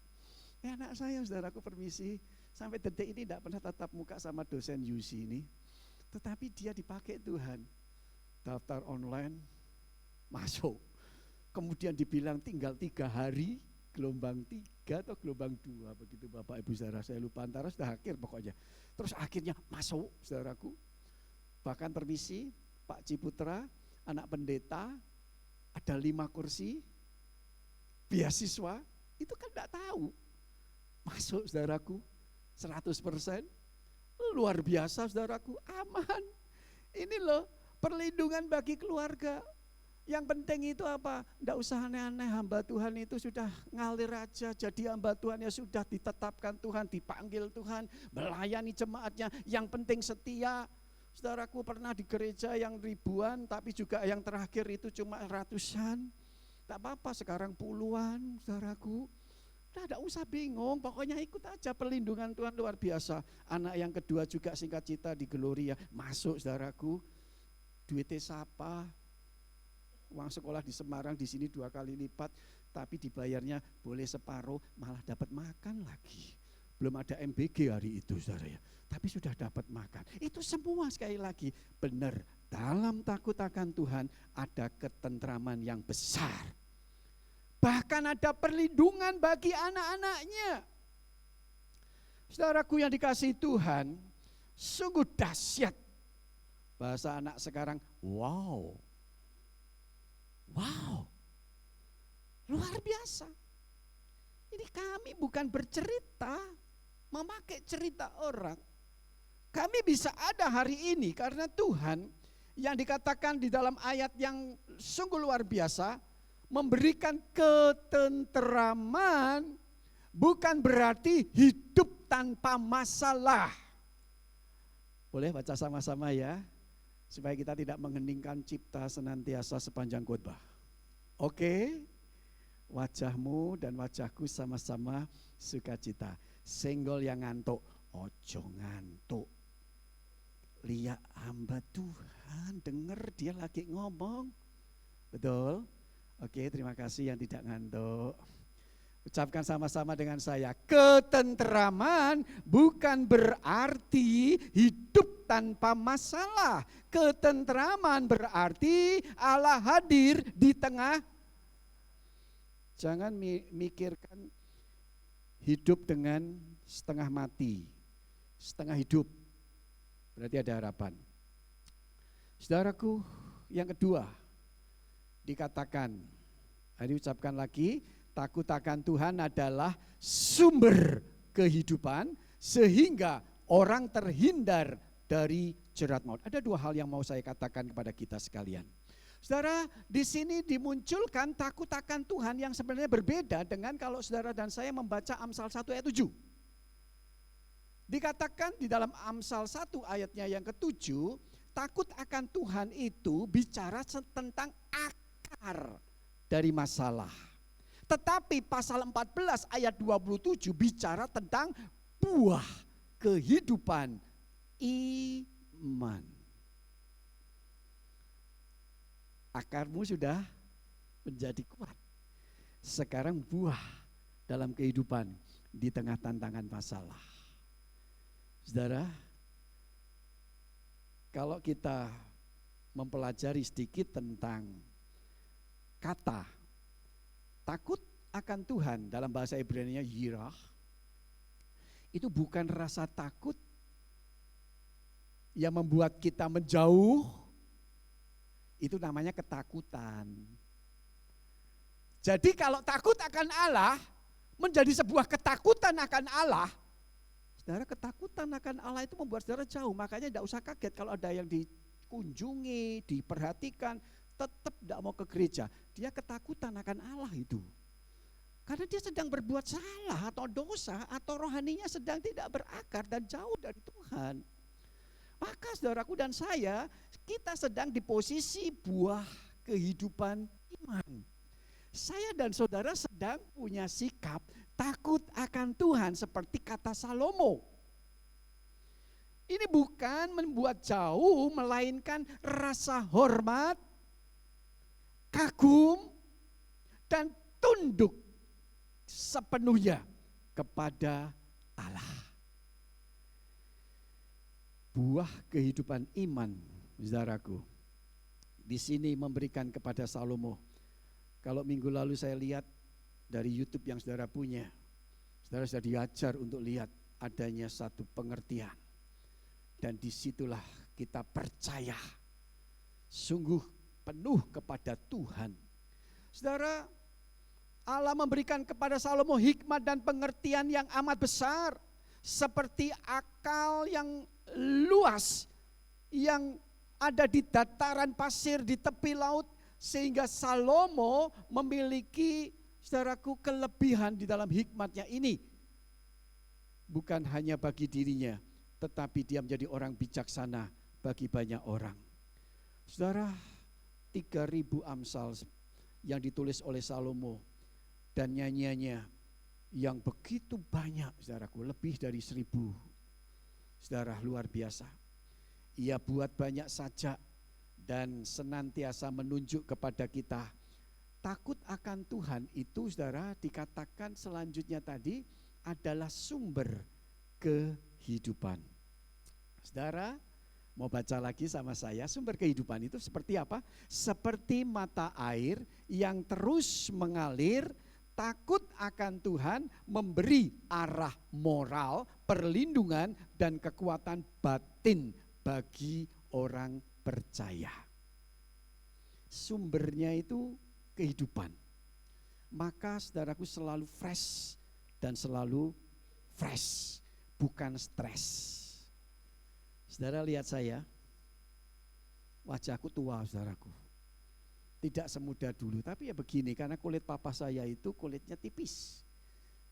Anak saya saudaraku permisi, sampai detik ini tidak pernah tatap muka sama dosen UC ini, tetapi dia dipakai Tuhan, daftar online, masuk. Kemudian dibilang tinggal 3 hari, gelombang 3 atau gelombang 2, begitu Bapak Ibu saudara, saya lupa antara sudah akhir pokoknya. Terus akhirnya masuk saudaraku, bahkan permisi Pak Ciputra, anak pendeta, ada 5 kursi, beasiswa, itu kan tidak tahu. Masuk saudaraku, 100%, luar biasa saudaraku, aman. Ini loh perlindungan bagi keluarga. Yang penting itu apa? Tidak usah aneh-aneh, hamba Tuhan itu sudah ngalir aja, jadi hamba Tuhan ya sudah ditetapkan Tuhan, dipanggil Tuhan, melayani jemaatnya, yang penting setia. Saudaraku pernah di gereja yang ribuan, tapi juga yang terakhir itu cuma ratusan. Tak apa-apa, sekarang puluhan, saudaraku. Tidak usah bingung, pokoknya ikut aja, perlindungan Tuhan luar biasa. Anak yang kedua juga singkat cerita di Gloria, masuk saudaraku, duitnya siapa? Uang sekolah di Semarang di sini 2 kali lipat, tapi dibayarnya boleh separuh, malah dapat makan lagi. Belum ada MBG hari itu saudara ya, tapi sudah dapat makan. Itu semua sekali lagi benar, dalam takut akan Tuhan ada ketentraman yang besar. Bahkan ada perlindungan bagi anak-anaknya. Saudaraku yang dikasihi Tuhan, sungguh dahsyat. Bahasa anak sekarang, wow. Wow, luar biasa. Ini kami bukan bercerita, memakai cerita orang. Kami bisa ada hari ini karena Tuhan yang dikatakan di dalam ayat yang sungguh luar biasa, memberikan ketenteraman bukan berarti hidup tanpa masalah. Boleh baca sama-sama ya? Supaya kita tidak mengheningkan cipta senantiasa sepanjang khotbah. Oke, wajahmu dan wajahku sama-sama sukacita. Senggol yang ngantuk, ojo ngantuk. Lihat hamba Tuhan, dengar dia lagi ngomong. Betul? Oke, terima kasih yang tidak ngantuk. Ucapkan sama-sama dengan saya. Ketenteraman bukan berarti hidup tanpa masalah. Ketenteraman berarti Allah hadir di tengah. Jangan mikirkan hidup dengan setengah mati, setengah hidup. Berarti ada harapan. Saudaraku, yang kedua dikatakan, diucapkan lagi, takut akan Tuhan adalah sumber kehidupan sehingga orang terhindar dari jerat maut. Ada dua hal yang mau saya katakan kepada kita sekalian. Saudara, di sini dimunculkan takut akan Tuhan yang sebenarnya berbeda dengan kalau saudara dan saya membaca Amsal 1 ayat 7. Dikatakan di dalam Amsal 1 ayatnya yang ke-7, takut akan Tuhan itu bicara tentang akar dari masalah. Tetapi pasal 14 ayat 27 bicara tentang buah kehidupan iman. Akarmu sudah menjadi kuat. Sekarang buah dalam kehidupan di tengah tantangan masalah. Saudara, kalau kita mempelajari sedikit tentang kata takut akan Tuhan dalam bahasa Ibrani-nya yirah, itu bukan rasa takut yang membuat kita menjauh, itu namanya ketakutan. Jadi kalau takut akan Allah menjadi sebuah ketakutan akan Allah, saudara, ketakutan akan Allah itu membuat saudara jauh. Makanya tidak usah kaget kalau ada yang dikunjungi, diperhatikan, tetap tidak mau ke gereja. Dia ketakutan akan Allah itu. Karena dia sedang berbuat salah atau dosa atau rohaninya sedang tidak berakar dan jauh dari Tuhan. Maka saudaraku dan saya, kita sedang di posisi buah kehidupan iman. Saya dan saudara sedang punya sikap takut akan Tuhan seperti kata Salomo. Ini bukan membuat jauh, melainkan rasa hormat, kagum, dan tunduk sepenuhnya kepada Allah. Buah kehidupan iman, saudaraku, di sini memberikan kepada Salomo. Kalau minggu lalu saya lihat dari YouTube yang saudara punya, saudara sudah diajar untuk lihat adanya satu pengertian. Dan disitulah kita percaya, sungguh penuh kepada Tuhan. Saudara, Allah memberikan kepada Salomo hikmat dan pengertian yang amat besar, seperti akal yang luas yang ada di dataran pasir di tepi laut, sehingga Salomo memiliki, saudaraku, kelebihan di dalam hikmatnya ini. Bukan hanya bagi dirinya, tetapi dia menjadi orang bijaksana bagi banyak orang. Saudara, 3.000 Amsal yang ditulis oleh Salomo dan nyanyiannya yang begitu banyak, saudaraku, lebih dari 1.000. Saudara, luar biasa. Ia buat banyak sajak dan senantiasa menunjuk kepada kita takut akan Tuhan itu, saudara, dikatakan selanjutnya tadi adalah sumber kehidupan. Saudara, mau baca lagi sama saya, sumber kehidupan itu seperti apa? Seperti mata air yang terus mengalir. Takut akan Tuhan memberi arah moral, perlindungan, dan kekuatan batin bagi orang percaya. Sumbernya itu kehidupan. Maka saudaraku selalu fresh dan selalu fresh, bukan stres. Saudara lihat saya, wajahku tua, saudaraku. Tidak semudah dulu, tapi ya begini, karena kulit papa saya itu kulitnya tipis.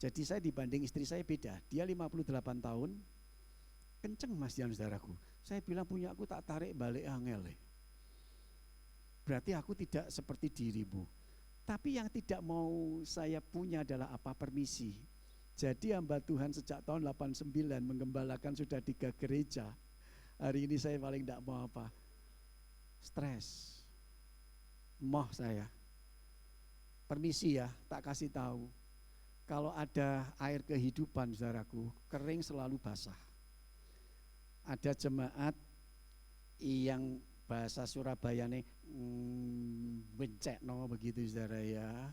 Jadi saya dibanding istri saya beda. Dia 58 tahun, kenceng mas Jan, saudaraku. Saya bilang punya aku tak tarik balik angel. Berarti aku tidak seperti dirimu. Tapi yang tidak mau saya punya adalah apa? Permisi. Jadi hamba Tuhan sejak tahun 89 menggembalakan sudah 3 gereja. Hari ini saya paling tidak mau apa? Stres. Moh saya. Permisi ya, tak kasih tahu. Kalau ada air kehidupan, saudaraku, kering selalu basah. Ada jemaat yang bahasa Surabayane bencekno begitu, saudara ya.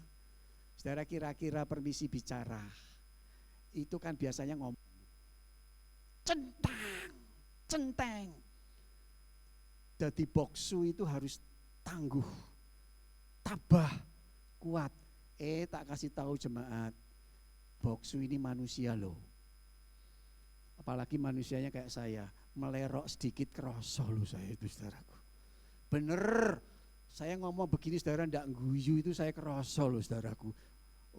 Saudara kira-kira permisi bicara, itu kan biasanya ngomong centang. Jadi boksu itu harus tangguh, tabah, kuat. Tak kasih tahu jemaat, boksu ini manusia loh. Apalagi manusianya kayak saya, melerok sedikit kerosol loh saya itu, saudaraku. Bener, saya ngomong begini saudara ndak guyu itu saya kerosol loh, saudaraku.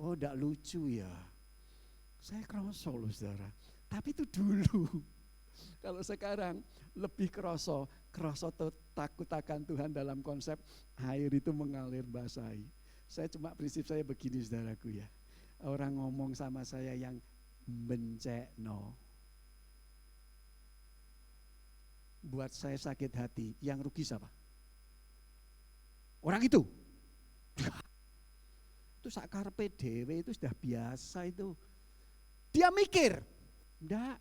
Oh, ndak lucu ya. Saya kerosol loh, saudara. Tapi itu dulu. Kalau sekarang lebih kerosol takut akan Tuhan dalam konsep air itu mengalir basahi. Saya cuma prinsip saya begini, saudaraku ya. Orang ngomong sama saya yang bencekno, buat saya sakit hati. Yang rugi siapa? Orang itu. Itu sakarpe dewe itu sudah biasa itu. Dia mikir, enggak.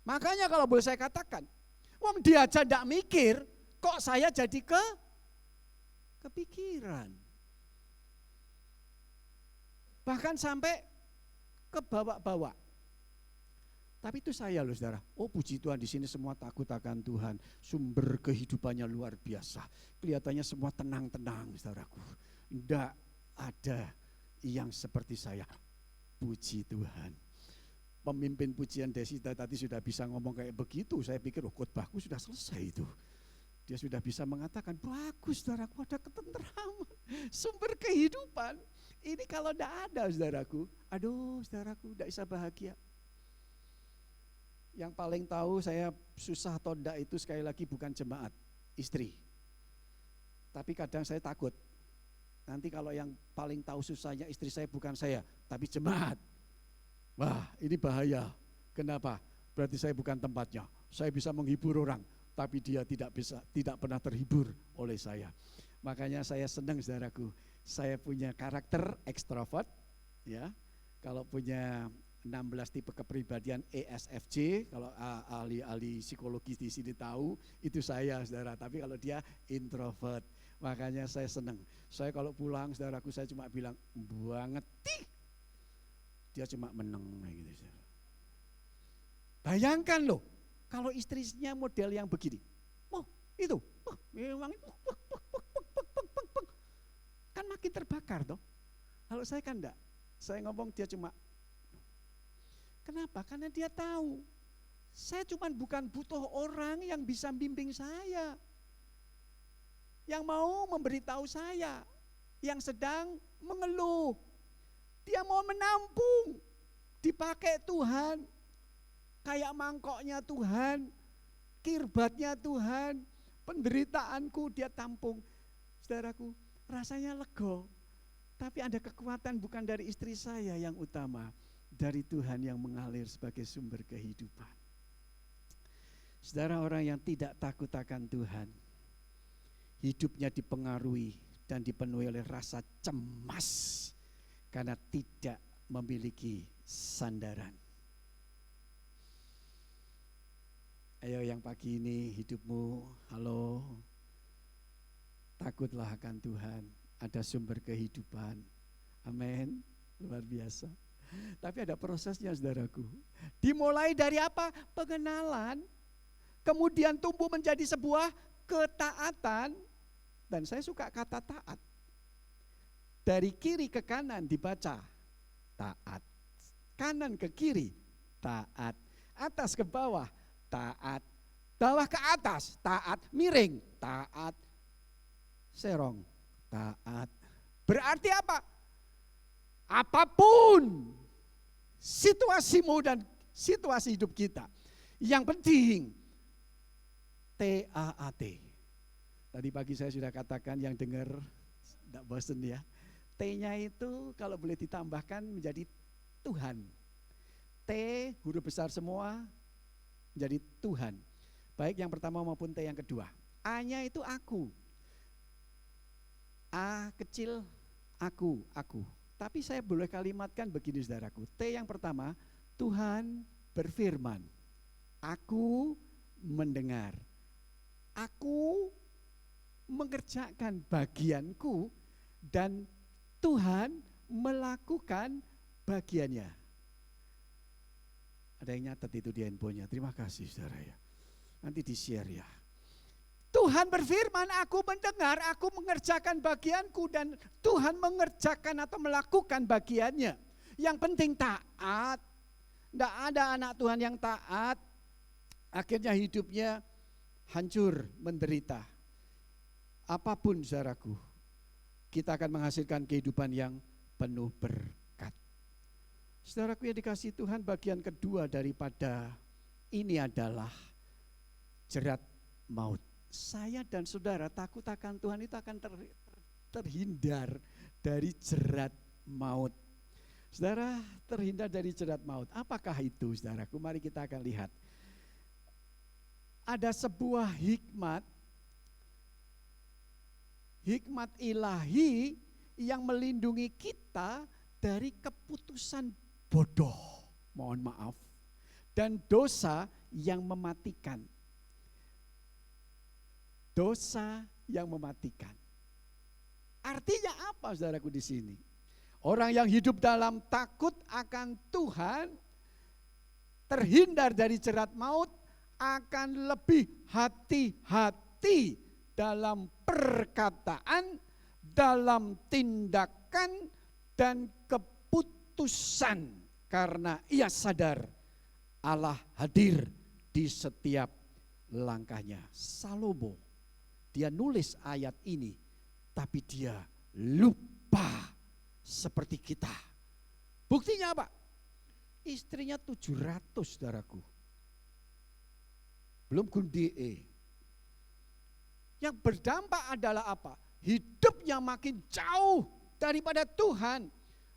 Makanya kalau boleh saya katakan, wong dia aja enggak mikir, kok saya jadi kepikiran. Bahkan sampai ke bawa-bawa. Tapi itu saya loh, saudara. Oh, puji Tuhan, di sini semua takut akan Tuhan. Sumber kehidupannya luar biasa. Kelihatannya semua tenang-tenang, saudaraku. Enggak ada yang seperti saya. Puji Tuhan. Pemimpin pujian Desita tadi sudah bisa ngomong kayak begitu. Saya pikir khotbahku sudah selesai itu. Dia sudah bisa mengatakan, bagus saudaraku, ada ketenteraman, sumber kehidupan. Ini kalau tidak ada, saudaraku, aduh saudaraku, tidak bisa bahagia. Yang paling tahu saya susah atau tidak itu sekali lagi bukan jemaat, istri. Tapi kadang saya takut. Nanti kalau yang paling tahu susahnya istri saya bukan saya, tapi jemaat. Wah, ini bahaya. Kenapa? Berarti saya bukan tempatnya. Saya bisa menghibur orang, tapi dia tidak pernah terhibur oleh saya. Makanya saya senang, saudaraku. Saya punya karakter ekstrovert, ya. Kalau punya 16 tipe kepribadian ESFJ, kalau ahli-ahli psikologi di sini tahu, itu saya, saudara. Tapi kalau dia introvert, makanya saya senang. Saya kalau pulang, saudaraku, saya cuma bilang, banget, dia cuma meneng, gitu, saudara. Bayangkan loh, kalau istrinya model yang begini, itu, memang itu, kan makin terbakar toh. Kalau saya kan enggak, saya ngomong dia cuma. Kenapa? Karena dia tahu saya cuma bukan butuh orang yang bisa bimbing saya, yang mau memberitahu saya, yang sedang mengeluh. Dia mau menampung, dipakai Tuhan, kayak mangkoknya Tuhan, kirbatnya Tuhan, penderitaanku dia tampung. Saudaraku, rasanya lega. Tapi ada kekuatan bukan dari istri saya yang utama, dari Tuhan yang mengalir sebagai sumber kehidupan. Saudara, orang yang tidak takut akan Tuhan, hidupnya dipengaruhi dan dipenuhi oleh rasa cemas karena tidak memiliki sandaran. Ayo yang pagi ini hidupmu, halo, takutlah akan Tuhan, ada sumber kehidupan. Amin, luar biasa. Tapi ada prosesnya, saudaraku. Dimulai dari apa? Pengenalan, kemudian tumbuh menjadi sebuah ketaatan. Dan saya suka kata taat. Dari kiri ke kanan dibaca taat, kanan ke kiri taat, atas ke bawah taat, bawah ke atas taat, miring taat, serong taat. Berarti apa? Apapun situasimu dan situasi hidup kita, yang penting TAAT. Tadi pagi saya sudah katakan, yang dengar tidak bosan ya. T-nya itu kalau boleh ditambahkan menjadi Tuhan. T huruf besar semua menjadi Tuhan. Baik yang pertama maupun T yang kedua. A-nya itu aku. A kecil aku. Tapi saya boleh kalimatkan begini saudaraku. T yang pertama, Tuhan berfirman. Aku mendengar. Aku mengerjakan bagianku dan Tuhan melakukan bagiannya. Ada yang nyatet itu di handphonenya. Terima kasih saudara ya. Nanti di-share ya. Tuhan berfirman, aku mendengar, aku mengerjakan bagianku dan Tuhan mengerjakan atau melakukan bagiannya. Yang penting taat. Tidak ada anak Tuhan yang taat, akhirnya hidupnya hancur, menderita. Apapun saudaraku, kita akan menghasilkan kehidupan yang penuh berkat. Saudaraku yang dikasihi Tuhan, bagian kedua daripada ini adalah jerat maut. Saya dan saudara takut akan Tuhan itu akan terhindar dari jerat maut. Saudara, terhindar dari jerat maut. Apakah itu saudaraku? Mari kita akan lihat. Ada sebuah hikmat ilahi yang melindungi kita dari keputusan bodoh, mohon maaf, dan dosa yang mematikan. Dosa yang mematikan. Artinya apa saudaraku di sini? Orang yang hidup dalam takut akan Tuhan, terhindar dari jerat maut, akan lebih hati-hati dalam perkataan, dalam tindakan, dan keputusan. Karena ia sadar Allah hadir di setiap langkahnya. Salomo, dia nulis ayat ini, tapi dia lupa seperti kita. Buktinya apa? Istrinya 700 saudaraku. Belum gundige. Yang berdampak adalah apa? Hidupnya makin jauh daripada Tuhan.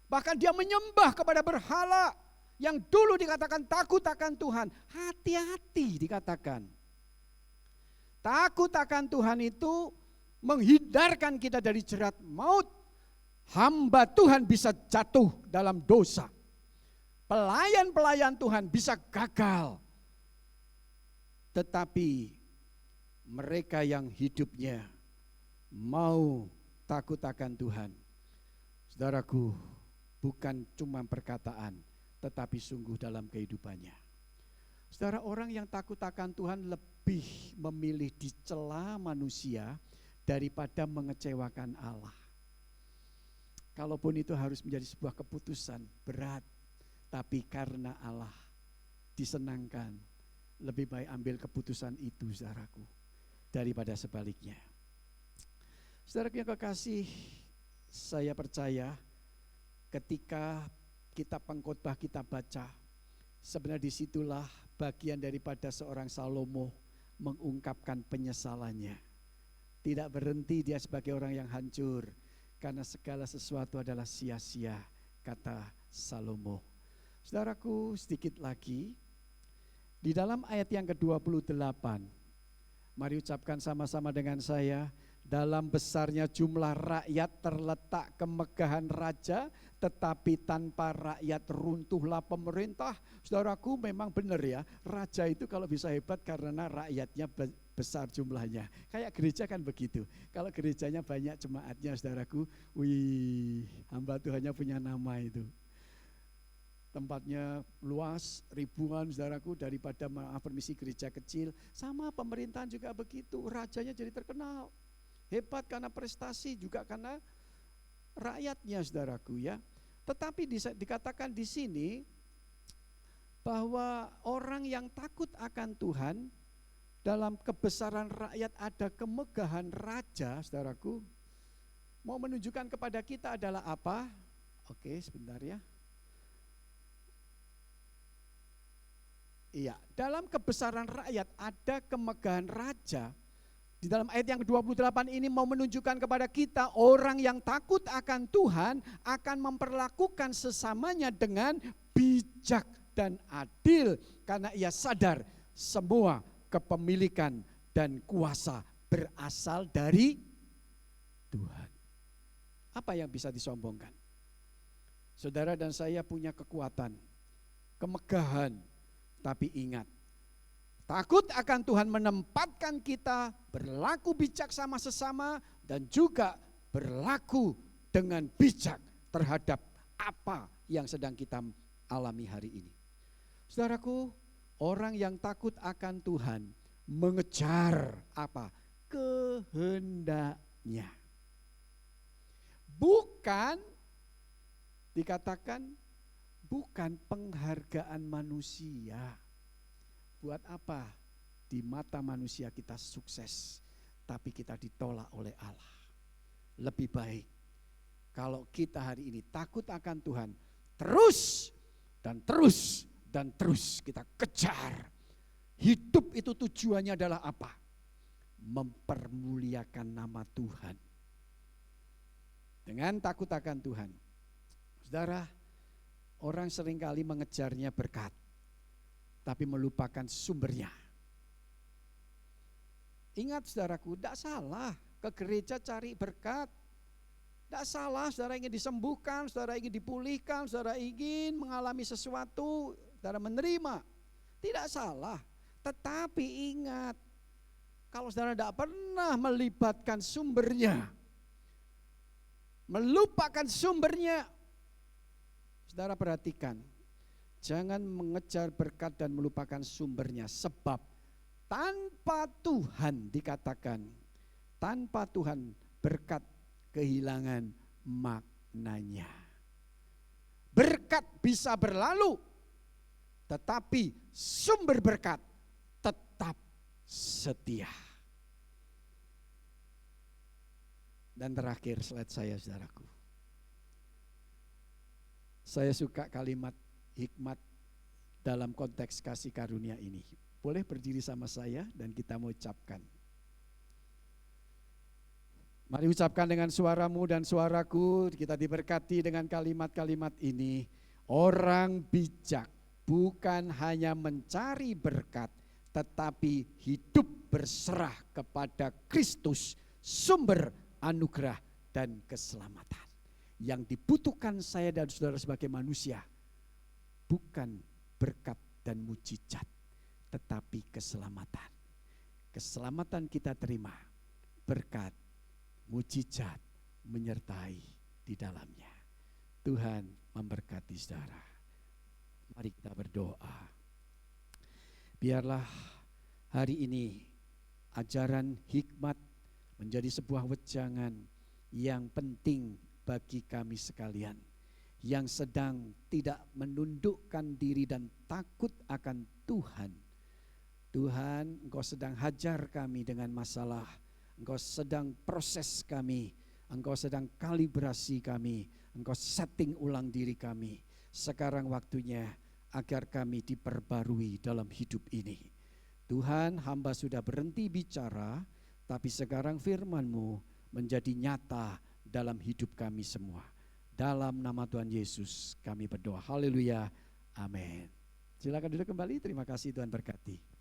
Bahkan dia menyembah kepada berhala yang dulu dikatakan takut akan Tuhan. Hati-hati dikatakan. Takut akan Tuhan itu menghindarkan kita dari jerat maut. Hamba Tuhan bisa jatuh dalam dosa. Pelayan-pelayan Tuhan bisa gagal. Tetapi mereka yang hidupnya mau takut akan Tuhan, saudaraku, bukan cuma perkataan, tetapi sungguh dalam kehidupannya. Saudara, orang yang takut akan Tuhan lebih memilih dicela manusia daripada mengecewakan Allah. Kalaupun itu harus menjadi sebuah keputusan berat, tapi karena Allah disenangkan, lebih baik ambil keputusan itu saudaraku daripada sebaliknya. Saudaraku yang kekasih, saya percaya ketika kitab Pengkhotbah kita baca, sebenarnya disitulah bagian daripada seorang Salomo mengungkapkan penyesalannya. Tidak berhenti dia sebagai orang yang hancur, karena segala sesuatu adalah sia-sia, kata Salomo. Saudaraku, sedikit lagi, di dalam ayat yang ke-28, mari ucapkan sama-sama dengan saya, dalam besarnya jumlah rakyat terletak kemegahan raja, tetapi tanpa rakyat runtuhlah pemerintah. Saudaraku, memang benar ya, raja itu kalau bisa hebat karena rakyatnya besar jumlahnya. Kayak gereja kan begitu. Kalau gerejanya banyak jemaatnya saudaraku, wih, hamba Tuhannya punya nama itu. Tempatnya luas, ribuan saudaraku, daripada permisi gereja kecil. Sama pemerintahan juga begitu, rajanya jadi terkenal. Hebat karena prestasi, juga karena rakyatnya saudaraku ya. Tetapi dikatakan di sini bahwa orang yang takut akan Tuhan, dalam kebesaran rakyat ada kemegahan raja saudaraku. Mau menunjukkan kepada kita adalah apa? Oke, sebentar ya. Iya, dalam kebesaran rakyat ada kemegahan raja. Di dalam ayat yang ke-28 ini mau menunjukkan kepada kita, orang yang takut akan Tuhan akan memperlakukan sesamanya dengan bijak dan adil, karena ia sadar semua kepemilikan dan kuasa berasal dari Tuhan. Apa yang bisa disombongkan? Saudara dan saya punya kekuatan, kemegahan, tapi ingat, takut akan Tuhan menempatkan kita berlaku bijak sama sesama dan juga berlaku dengan bijak terhadap apa yang sedang kita alami hari ini. Saudaraku, orang yang takut akan Tuhan mengejar apa? Kehendaknya. Bukan dikatakan bukan penghargaan manusia. Buat apa di mata manusia kita sukses, tapi kita ditolak oleh Allah. Lebih baik kalau kita hari ini takut akan Tuhan, terus dan terus dan terus kita kejar. Hidup itu tujuannya adalah apa? Mempermuliakan nama Tuhan. Dengan takut akan Tuhan. Saudara, orang seringkali mengejarnya berkat, tapi melupakan sumbernya. Ingat saudaraku, tidak salah ke gereja cari berkat. Tidak salah saudara ingin disembuhkan, saudara ingin dipulihkan, saudara ingin mengalami sesuatu, saudara menerima. Tidak salah, tetapi ingat, kalau saudara tidak pernah melibatkan sumbernya, melupakan sumbernya, saudara perhatikan, jangan mengejar berkat dan melupakan sumbernya. Sebab tanpa Tuhan dikatakan, tanpa Tuhan berkat kehilangan maknanya. Berkat bisa berlalu, tetapi sumber berkat tetap setia. Dan terakhir slide saya saudaraku. Saya suka kalimat hikmat dalam konteks kasih karunia ini. Boleh berdiri sama saya dan kita mau ucapkan. Mari ucapkan dengan suaramu dan suaraku, kita diberkati dengan kalimat-kalimat ini. Orang bijak bukan hanya mencari berkat, tetapi hidup berserah kepada Kristus, sumber anugerah dan keselamatan. Yang dibutuhkan saya dan saudara sebagai manusia bukan berkat dan mujizat, tetapi keselamatan. Keselamatan kita terima berkat, mujizat menyertai di dalamnya. Tuhan memberkati saudara. Mari kita berdoa. Biarlah hari ini ajaran hikmat menjadi sebuah wejangan yang penting bagi kami sekalian yang sedang tidak menundukkan diri dan takut akan Tuhan. Tuhan, Engkau sedang hajar kami dengan masalah, Engkau sedang proses kami, Engkau sedang kalibrasi kami, Engkau setting ulang diri kami. Sekarang waktunya agar kami diperbarui dalam hidup ini. Tuhan, hamba sudah berhenti bicara, tapi sekarang firman-Mu menjadi nyata dalam hidup kami semua. Dalam nama Tuhan Yesus kami berdoa. Haleluya. Amin. Silakan duduk kembali. Terima kasih, Tuhan berkati.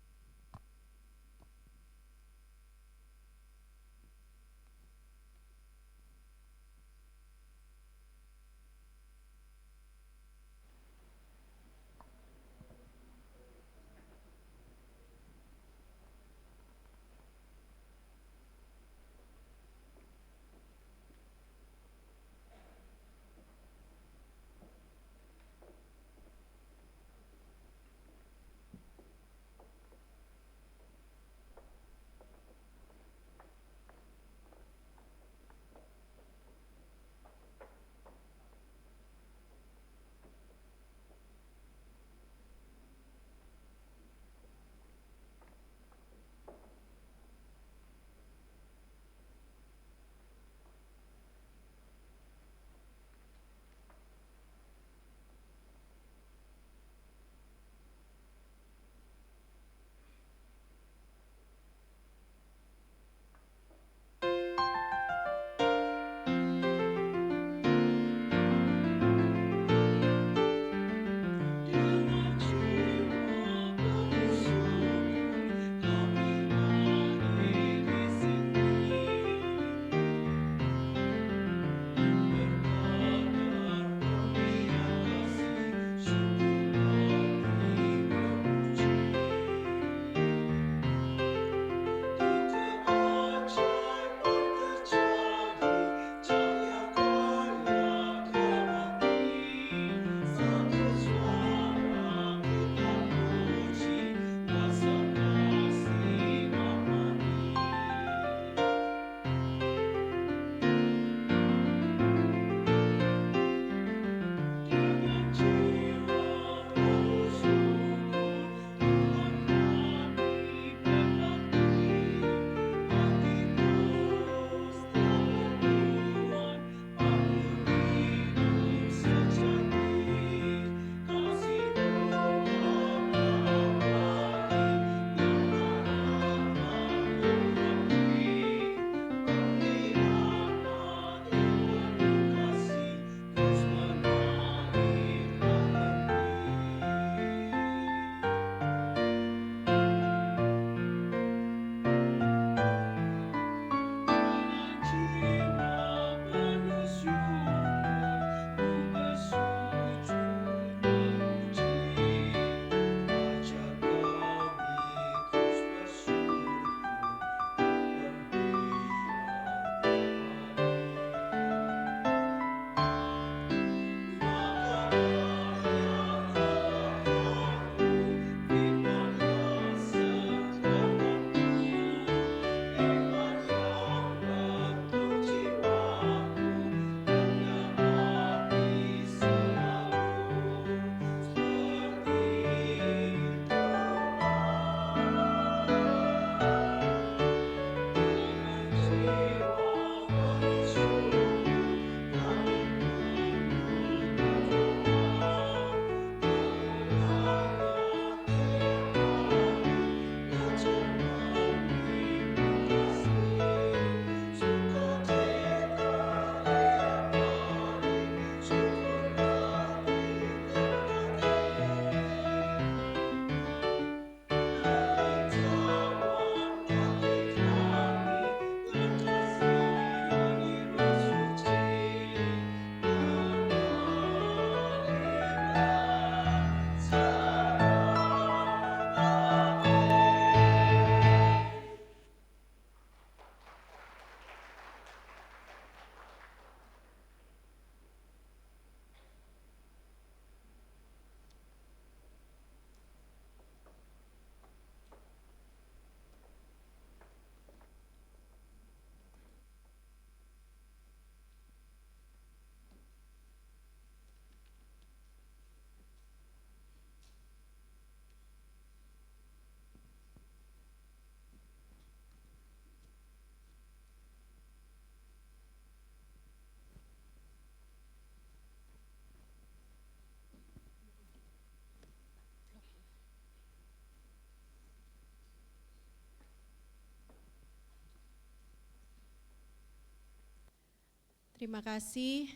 Terima kasih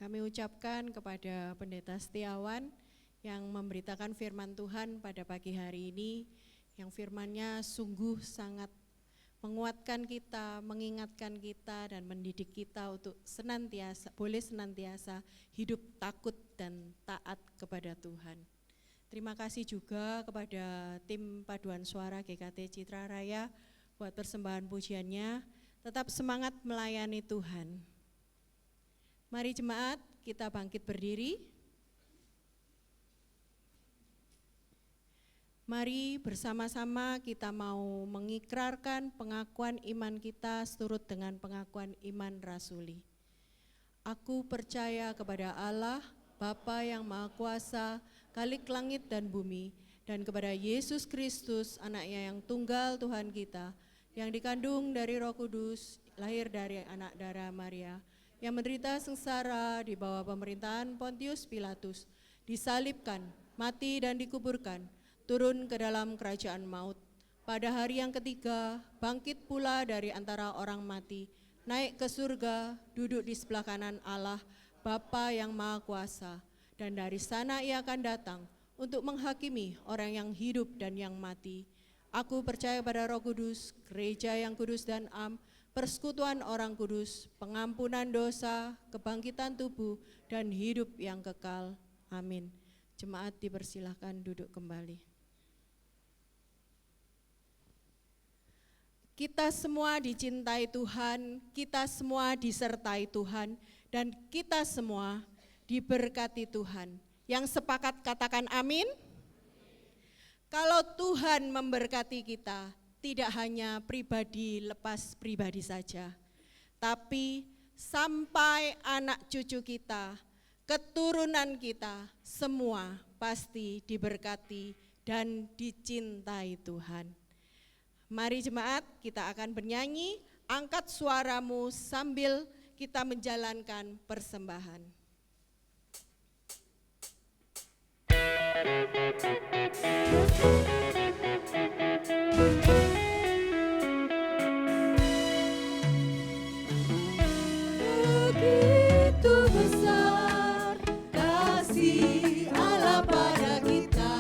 kami ucapkan kepada Pendeta Setiawan yang memberitakan firman Tuhan pada pagi hari ini, yang firman-Nya sungguh sangat menguatkan kita, mengingatkan kita, dan mendidik kita untuk senantiasa hidup takut dan taat kepada Tuhan. Terima kasih juga kepada tim paduan suara GKT Citra Raya buat persembahan pujiannya. Tetap semangat melayani Tuhan. Mari jemaat, kita bangkit berdiri. Mari bersama-sama kita mau mengikrarkan pengakuan iman kita seturut dengan pengakuan iman rasuli. Aku percaya kepada Allah, Bapa yang Maha Kuasa, Khalik langit dan bumi, dan kepada Yesus Kristus, Anaknya yang tunggal Tuhan kita, yang dikandung dari Roh Kudus, lahir dari anak darah Maria, yang menderita sengsara di bawah pemerintahan Pontius Pilatus, disalibkan, mati dan dikuburkan, turun ke dalam kerajaan maut. Pada hari yang ketiga, bangkit pula dari antara orang mati, naik ke surga, duduk di sebelah kanan Allah, Bapa yang Maha Kuasa, dan dari sana Ia akan datang untuk menghakimi orang yang hidup dan yang mati. Aku percaya pada Roh Kudus, gereja yang kudus dan am, persekutuan orang kudus, pengampunan dosa, kebangkitan tubuh, dan hidup yang kekal. Amin. Jemaat dipersilahkan duduk kembali. Kita semua dicintai Tuhan, kita semua disertai Tuhan, dan kita semua diberkati Tuhan. Yang sepakat katakan amin. Kalau Tuhan memberkati kita, tidak hanya pribadi lepas pribadi saja, tapi sampai anak cucu kita, keturunan kita, semua pasti diberkati dan dicintai Tuhan. Mari jemaat, kita akan bernyanyi, angkat suaramu sambil kita menjalankan persembahan. Begitu besar kasih Allah pada kita,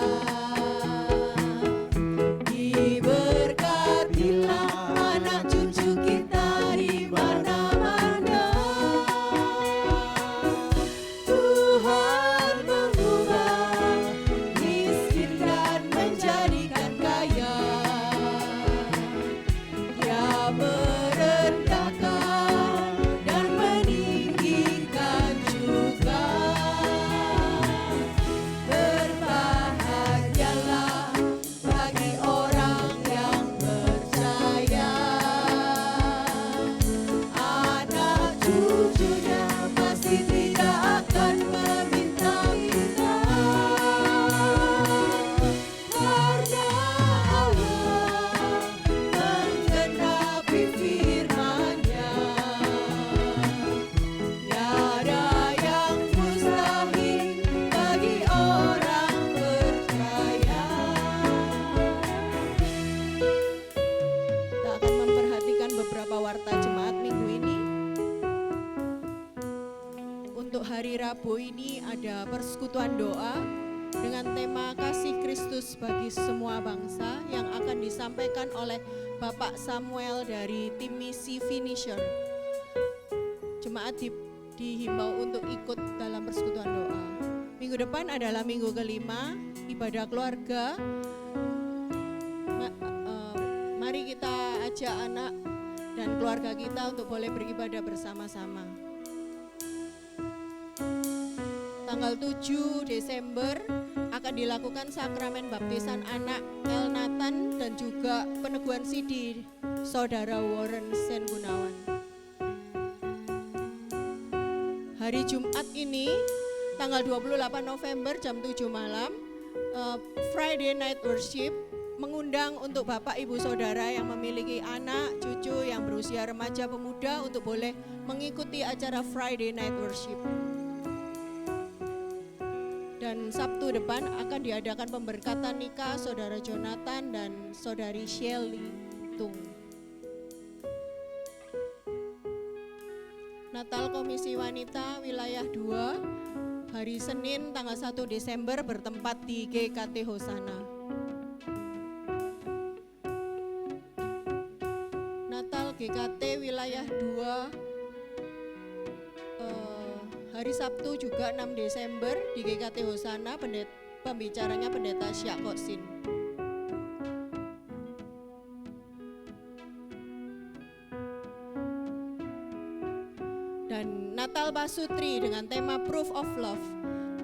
diberkatilah anak cucu kita di mana-mana. Tuhan mengubah miskin dan menjadikan kaya. Dia merendahkan dan meninggikan juga. Berbahagialah bagi orang yang percaya, anak cucunya pasti tidak akan meminta-minta, karena Allah menggenapi firman-Nya. Tiada yang mustahil bagi orang percaya. Kita akan memperhatikan beberapa warta jemaat minggu ini. Untuk hari Rabu ini ada persekutuan doa dengan tema kasih Kristus bagi semua bangsa yang akan disampaikan oleh Bapak Samuel dari tim misi Finisher. Jemaat dihimbau untuk ikut dalam persekutuan doa. Minggu depan adalah minggu kelima, ibadah keluarga. Mari kita ajak anak dan keluarga kita untuk boleh beribadah bersama-sama. Tanggal 7 Desember akan dilakukan sakramen baptisan anak El Nathan dan juga peneguhan sidi Saudara Warren Sen Gunawan. Hari Jumat ini tanggal 28 November jam 7 malam Friday Night Worship mengundang untuk Bapak Ibu Saudara yang memiliki anak, cucu yang berusia remaja pemuda untuk boleh mengikuti acara Friday Night Worship. Dan Sabtu depan akan diadakan pemberkatan nikah Saudara Jonathan dan Saudari Shelly Tung. Nah, Natal Komisi Wanita Wilayah 2 hari Senin tanggal 1 Desember bertempat di GKT Hosana. Natal GKT Wilayah 2 hari Sabtu juga 6 Desember di GKT Hosana, pembicaranya Pendeta Syak Koksin. Dan Natal Pasutri dengan tema Proof of Love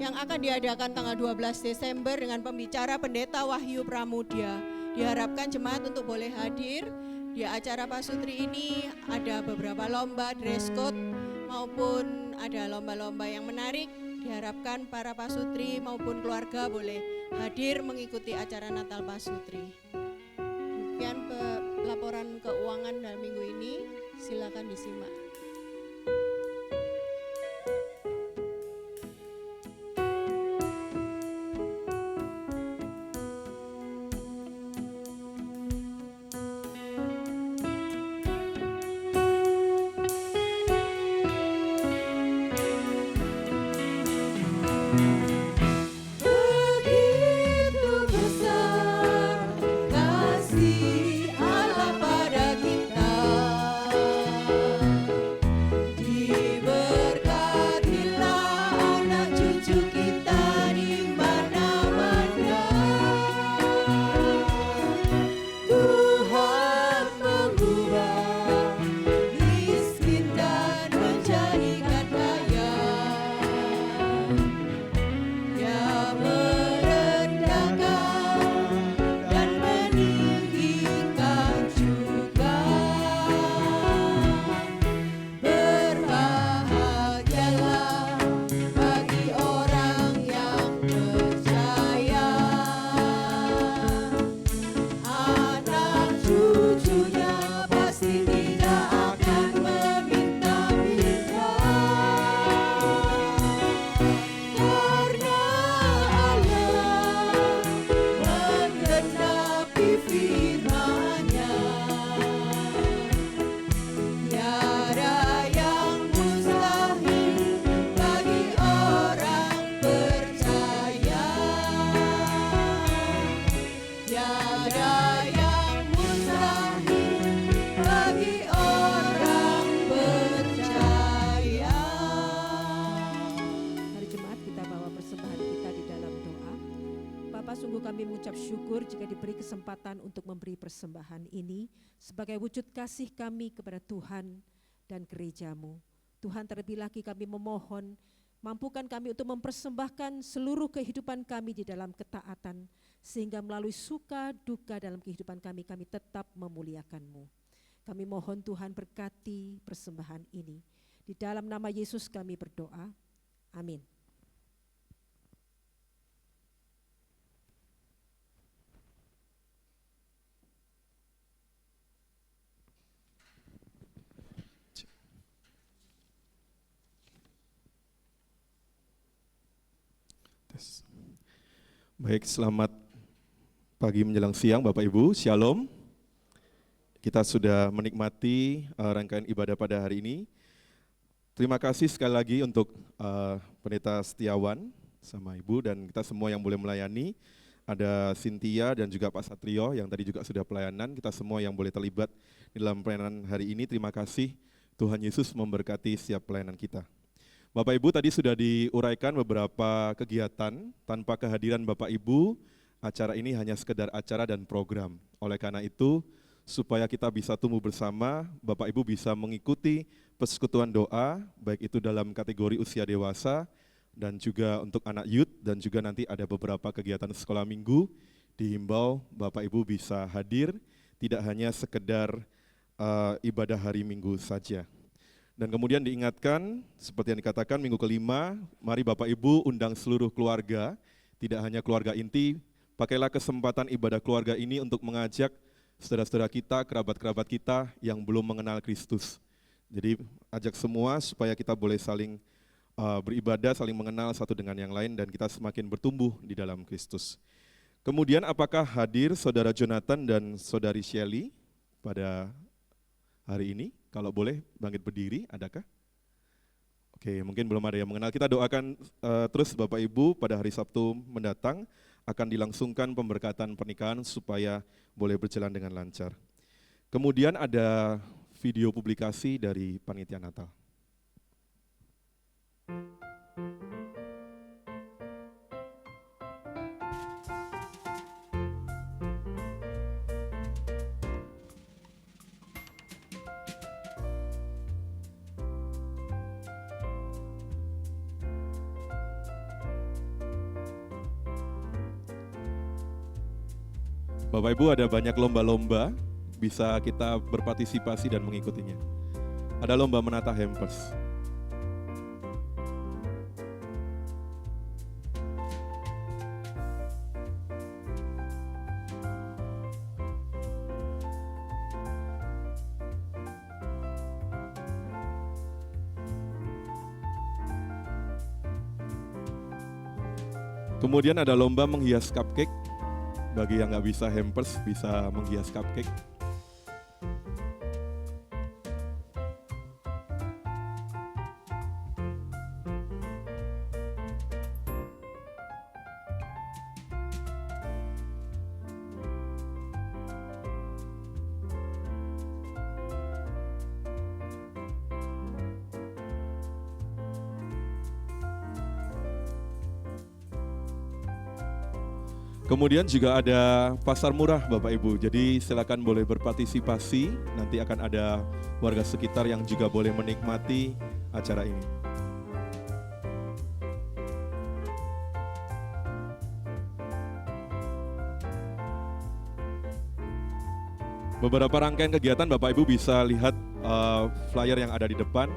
yang akan diadakan tanggal 12 Desember dengan pembicara Pendeta Wahyu Pramudia. Diharapkan jemaat untuk boleh hadir di acara Pasutri ini. Ada beberapa lomba, dress code, maupun ada lomba-lomba yang menarik. Diharapkan para Pasutri maupun keluarga boleh hadir mengikuti acara Natal Pasutri. Demikian laporan keuangan dalam minggu ini, silakan disimak. Begitu besar kasih Allah pada kita, diberkatilah anak cucu kita di mana-mana. Tuhan mengubah miskin dan menjadikan kaya. Dia merendahkan dan meninggikan juga. Berbahagialah bagi orang yang percaya, anak cucunya pasti tidak akan meminta-minta. Karena Allah menggenapi firman-Nya, tiada yang mustahil bagi orang percaya. Tiada yang mustahil bagi orang percaya. Mari jemaat kita bawa persembahan kita di dalam doa. Bapa, sungguh kami mengucap syukur jika diberi kesempatan untuk memberi persembahan ini sebagai wujud kasih kami kepada Tuhan dan gereja-Mu. Tuhan, terlebih lagi kami memohon, mampukan kami untuk mempersembahkan seluruh kehidupan kami di dalam ketaatan, sehingga melalui suka duka dalam kehidupan kami, kami tetap memuliakan-Mu. Kami mohon Tuhan berkati persembahan ini. Di dalam nama Yesus kami berdoa. Amin. Baik, selamat pagi menjelang siang Bapak Ibu, Shalom. Kita sudah menikmati rangkaian ibadah pada hari ini. Terima kasih sekali lagi untuk Pendeta Setiawan sama Ibu dan kita semua yang boleh melayani. Ada Cynthia dan juga Pak Satrio yang tadi juga sudah pelayanan. Kita semua yang boleh terlibat di dalam pelayanan hari ini, terima kasih. Tuhan Yesus memberkati setiap pelayanan kita. Bapak Ibu, tadi sudah diuraikan beberapa kegiatan. Tanpa kehadiran Bapak Ibu, acara ini hanya sekedar acara dan program. Oleh karena itu, supaya kita bisa tumbuh bersama, Bapak Ibu bisa mengikuti persekutuan doa, baik itu dalam kategori usia dewasa, dan juga untuk anak youth, dan juga nanti ada beberapa kegiatan sekolah minggu. Dihimbau Bapak Ibu bisa hadir, tidak hanya sekedar ibadah hari Minggu saja. Dan kemudian diingatkan, seperti yang dikatakan minggu kelima, mari Bapak Ibu undang seluruh keluarga, tidak hanya keluarga inti, pakailah kesempatan ibadah keluarga ini untuk mengajak saudara-saudara kita, kerabat-kerabat kita yang belum mengenal Kristus. Jadi ajak semua supaya kita boleh saling beribadah, saling mengenal satu dengan yang lain, dan kita semakin bertumbuh di dalam Kristus. Kemudian apakah hadir Saudara Jonathan dan Saudari Shelley pada hari ini? Kalau boleh bangkit berdiri, adakah? Oke, mungkin belum ada yang mengenal. Kita doakan terus Bapak Ibu pada hari Sabtu mendatang akan dilangsungkan pemberkatan pernikahan supaya boleh berjalan dengan lancar. Kemudian ada video publikasi dari Panitia Natal. Bapak Ibu, ada banyak lomba-lomba, bisa kita berpartisipasi dan mengikutinya. Ada lomba menata hampers. Kemudian ada lomba menghias cupcake. Bagi yang nggak bisa hampers, bisa menghias cupcake. Kemudian juga ada pasar murah Bapak Ibu, jadi silakan boleh berpartisipasi, nanti akan ada warga sekitar yang juga boleh menikmati acara ini. Beberapa rangkaian kegiatan Bapak Ibu bisa lihat flyer yang ada di depan,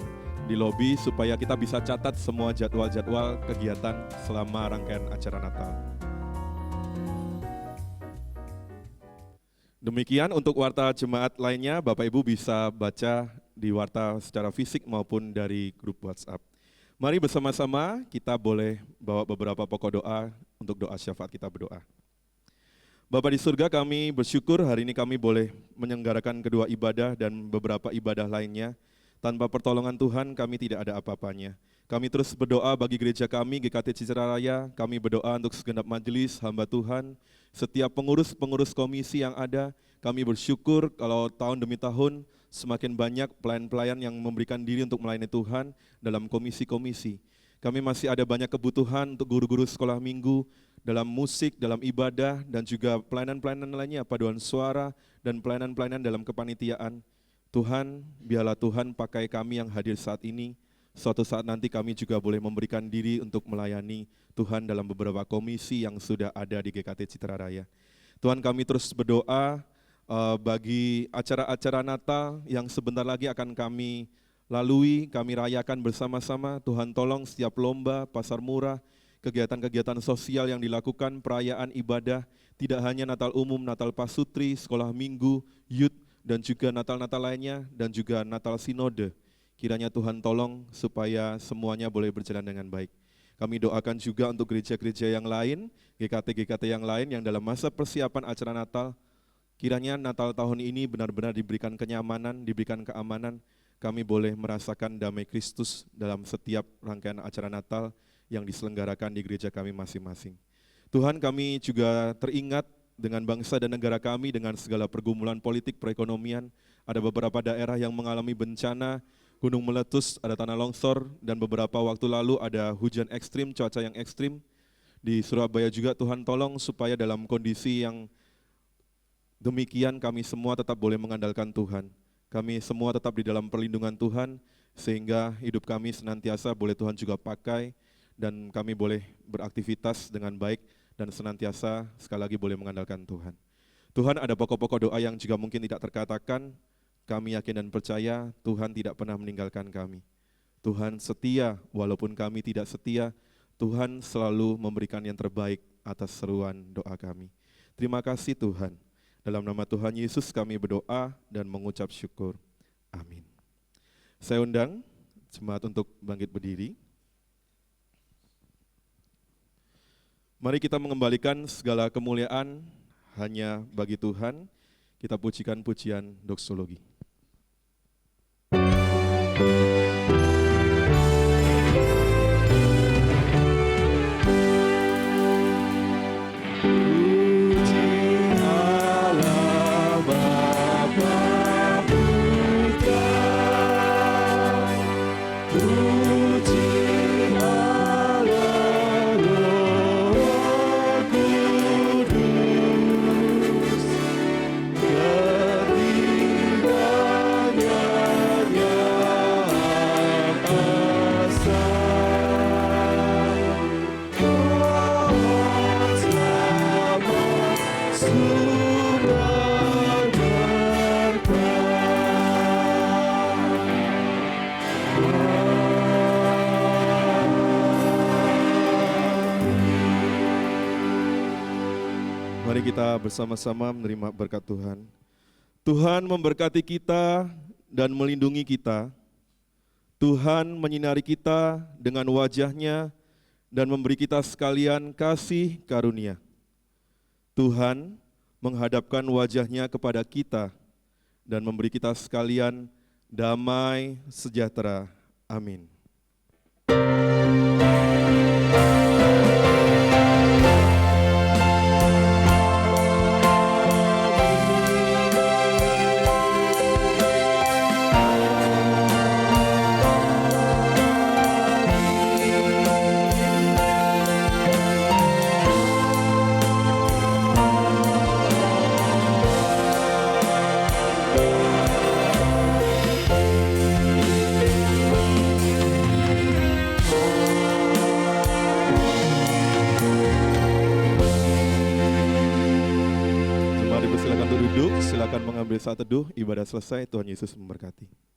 di lobi, supaya kita bisa catat semua jadwal-jadwal kegiatan selama rangkaian acara Natal. Demikian untuk warta jemaat lainnya, Bapak Ibu bisa baca di warta secara fisik maupun dari grup WhatsApp. Mari bersama-sama kita boleh bawa beberapa pokok doa untuk doa syafaat kita berdoa. Bapa di surga, kami bersyukur hari ini kami boleh menyelenggarakan kedua ibadah dan beberapa ibadah lainnya. Tanpa pertolongan Tuhan kami tidak ada apa-apanya. Kami terus berdoa bagi gereja kami, GKT Citra Raya, kami berdoa untuk segenap majelis, hamba Tuhan, setiap pengurus-pengurus komisi yang ada. Kami bersyukur kalau tahun demi tahun semakin banyak pelayan-pelayan yang memberikan diri untuk melayani Tuhan dalam komisi-komisi. Kami masih ada banyak kebutuhan untuk guru-guru sekolah minggu, dalam musik, dalam ibadah, dan juga pelayanan-pelayanan lainnya, paduan suara, dan pelayanan-pelayanan dalam kepanitiaan. Tuhan, biarlah Tuhan pakai kami yang hadir saat ini. Suatu saat nanti kami juga boleh memberikan diri untuk melayani Tuhan dalam beberapa komisi yang sudah ada di GKT Citra Raya. Tuhan, kami terus berdoa bagi acara-acara Natal yang sebentar lagi akan kami lalui, kami rayakan bersama-sama. Tuhan tolong setiap lomba, pasar murah, kegiatan-kegiatan sosial yang dilakukan, perayaan ibadah, tidak hanya Natal umum, Natal Pasutri, sekolah minggu, youth, dan juga Natal-Natal lainnya, dan juga Natal Sinode. Kiranya Tuhan tolong supaya semuanya boleh berjalan dengan baik. Kami doakan juga untuk gereja-gereja yang lain, GKT-GKT yang lain yang dalam masa persiapan acara Natal, kiranya Natal tahun ini benar-benar diberikan kenyamanan, diberikan keamanan, kami boleh merasakan damai Kristus dalam setiap rangkaian acara Natal yang diselenggarakan di gereja kami masing-masing. Tuhan, kami juga teringat dengan bangsa dan negara kami dengan segala pergumulan politik, perekonomian, ada beberapa daerah yang mengalami bencana, gunung meletus, ada tanah longsor, dan beberapa waktu lalu ada hujan ekstrim, cuaca yang ekstrim. Di Surabaya juga Tuhan tolong supaya dalam kondisi yang demikian kami semua tetap boleh mengandalkan Tuhan. Kami semua tetap di dalam perlindungan Tuhan, sehingga hidup kami senantiasa boleh Tuhan juga pakai, dan kami boleh beraktivitas dengan baik, dan senantiasa sekali lagi boleh mengandalkan Tuhan. Tuhan, ada pokok-pokok doa yang juga mungkin tidak terkatakan. Kami yakin dan percaya Tuhan tidak pernah meninggalkan kami. Tuhan setia walaupun kami tidak setia, Tuhan selalu memberikan yang terbaik atas seruan doa kami. Terima kasih Tuhan. Dalam nama Tuhan Yesus kami berdoa dan mengucap syukur. Amin. Saya undang jemaat untuk bangkit berdiri. Mari kita mengembalikan segala kemuliaan hanya bagi Tuhan. Kita pujikan pujian doksologi. Mari kita bersama-sama menerima berkat Tuhan. Tuhan memberkati kita dan melindungi kita. Tuhan menyinari kita dengan wajah-Nya dan memberi kita sekalian kasih karunia. Tuhan menghadapkan wajah-Nya kepada kita dan memberi kita sekalian damai sejahtera. Amin. Silakan mengambil saat teduh, ibadah selesai, Tuhan Yesus memberkati.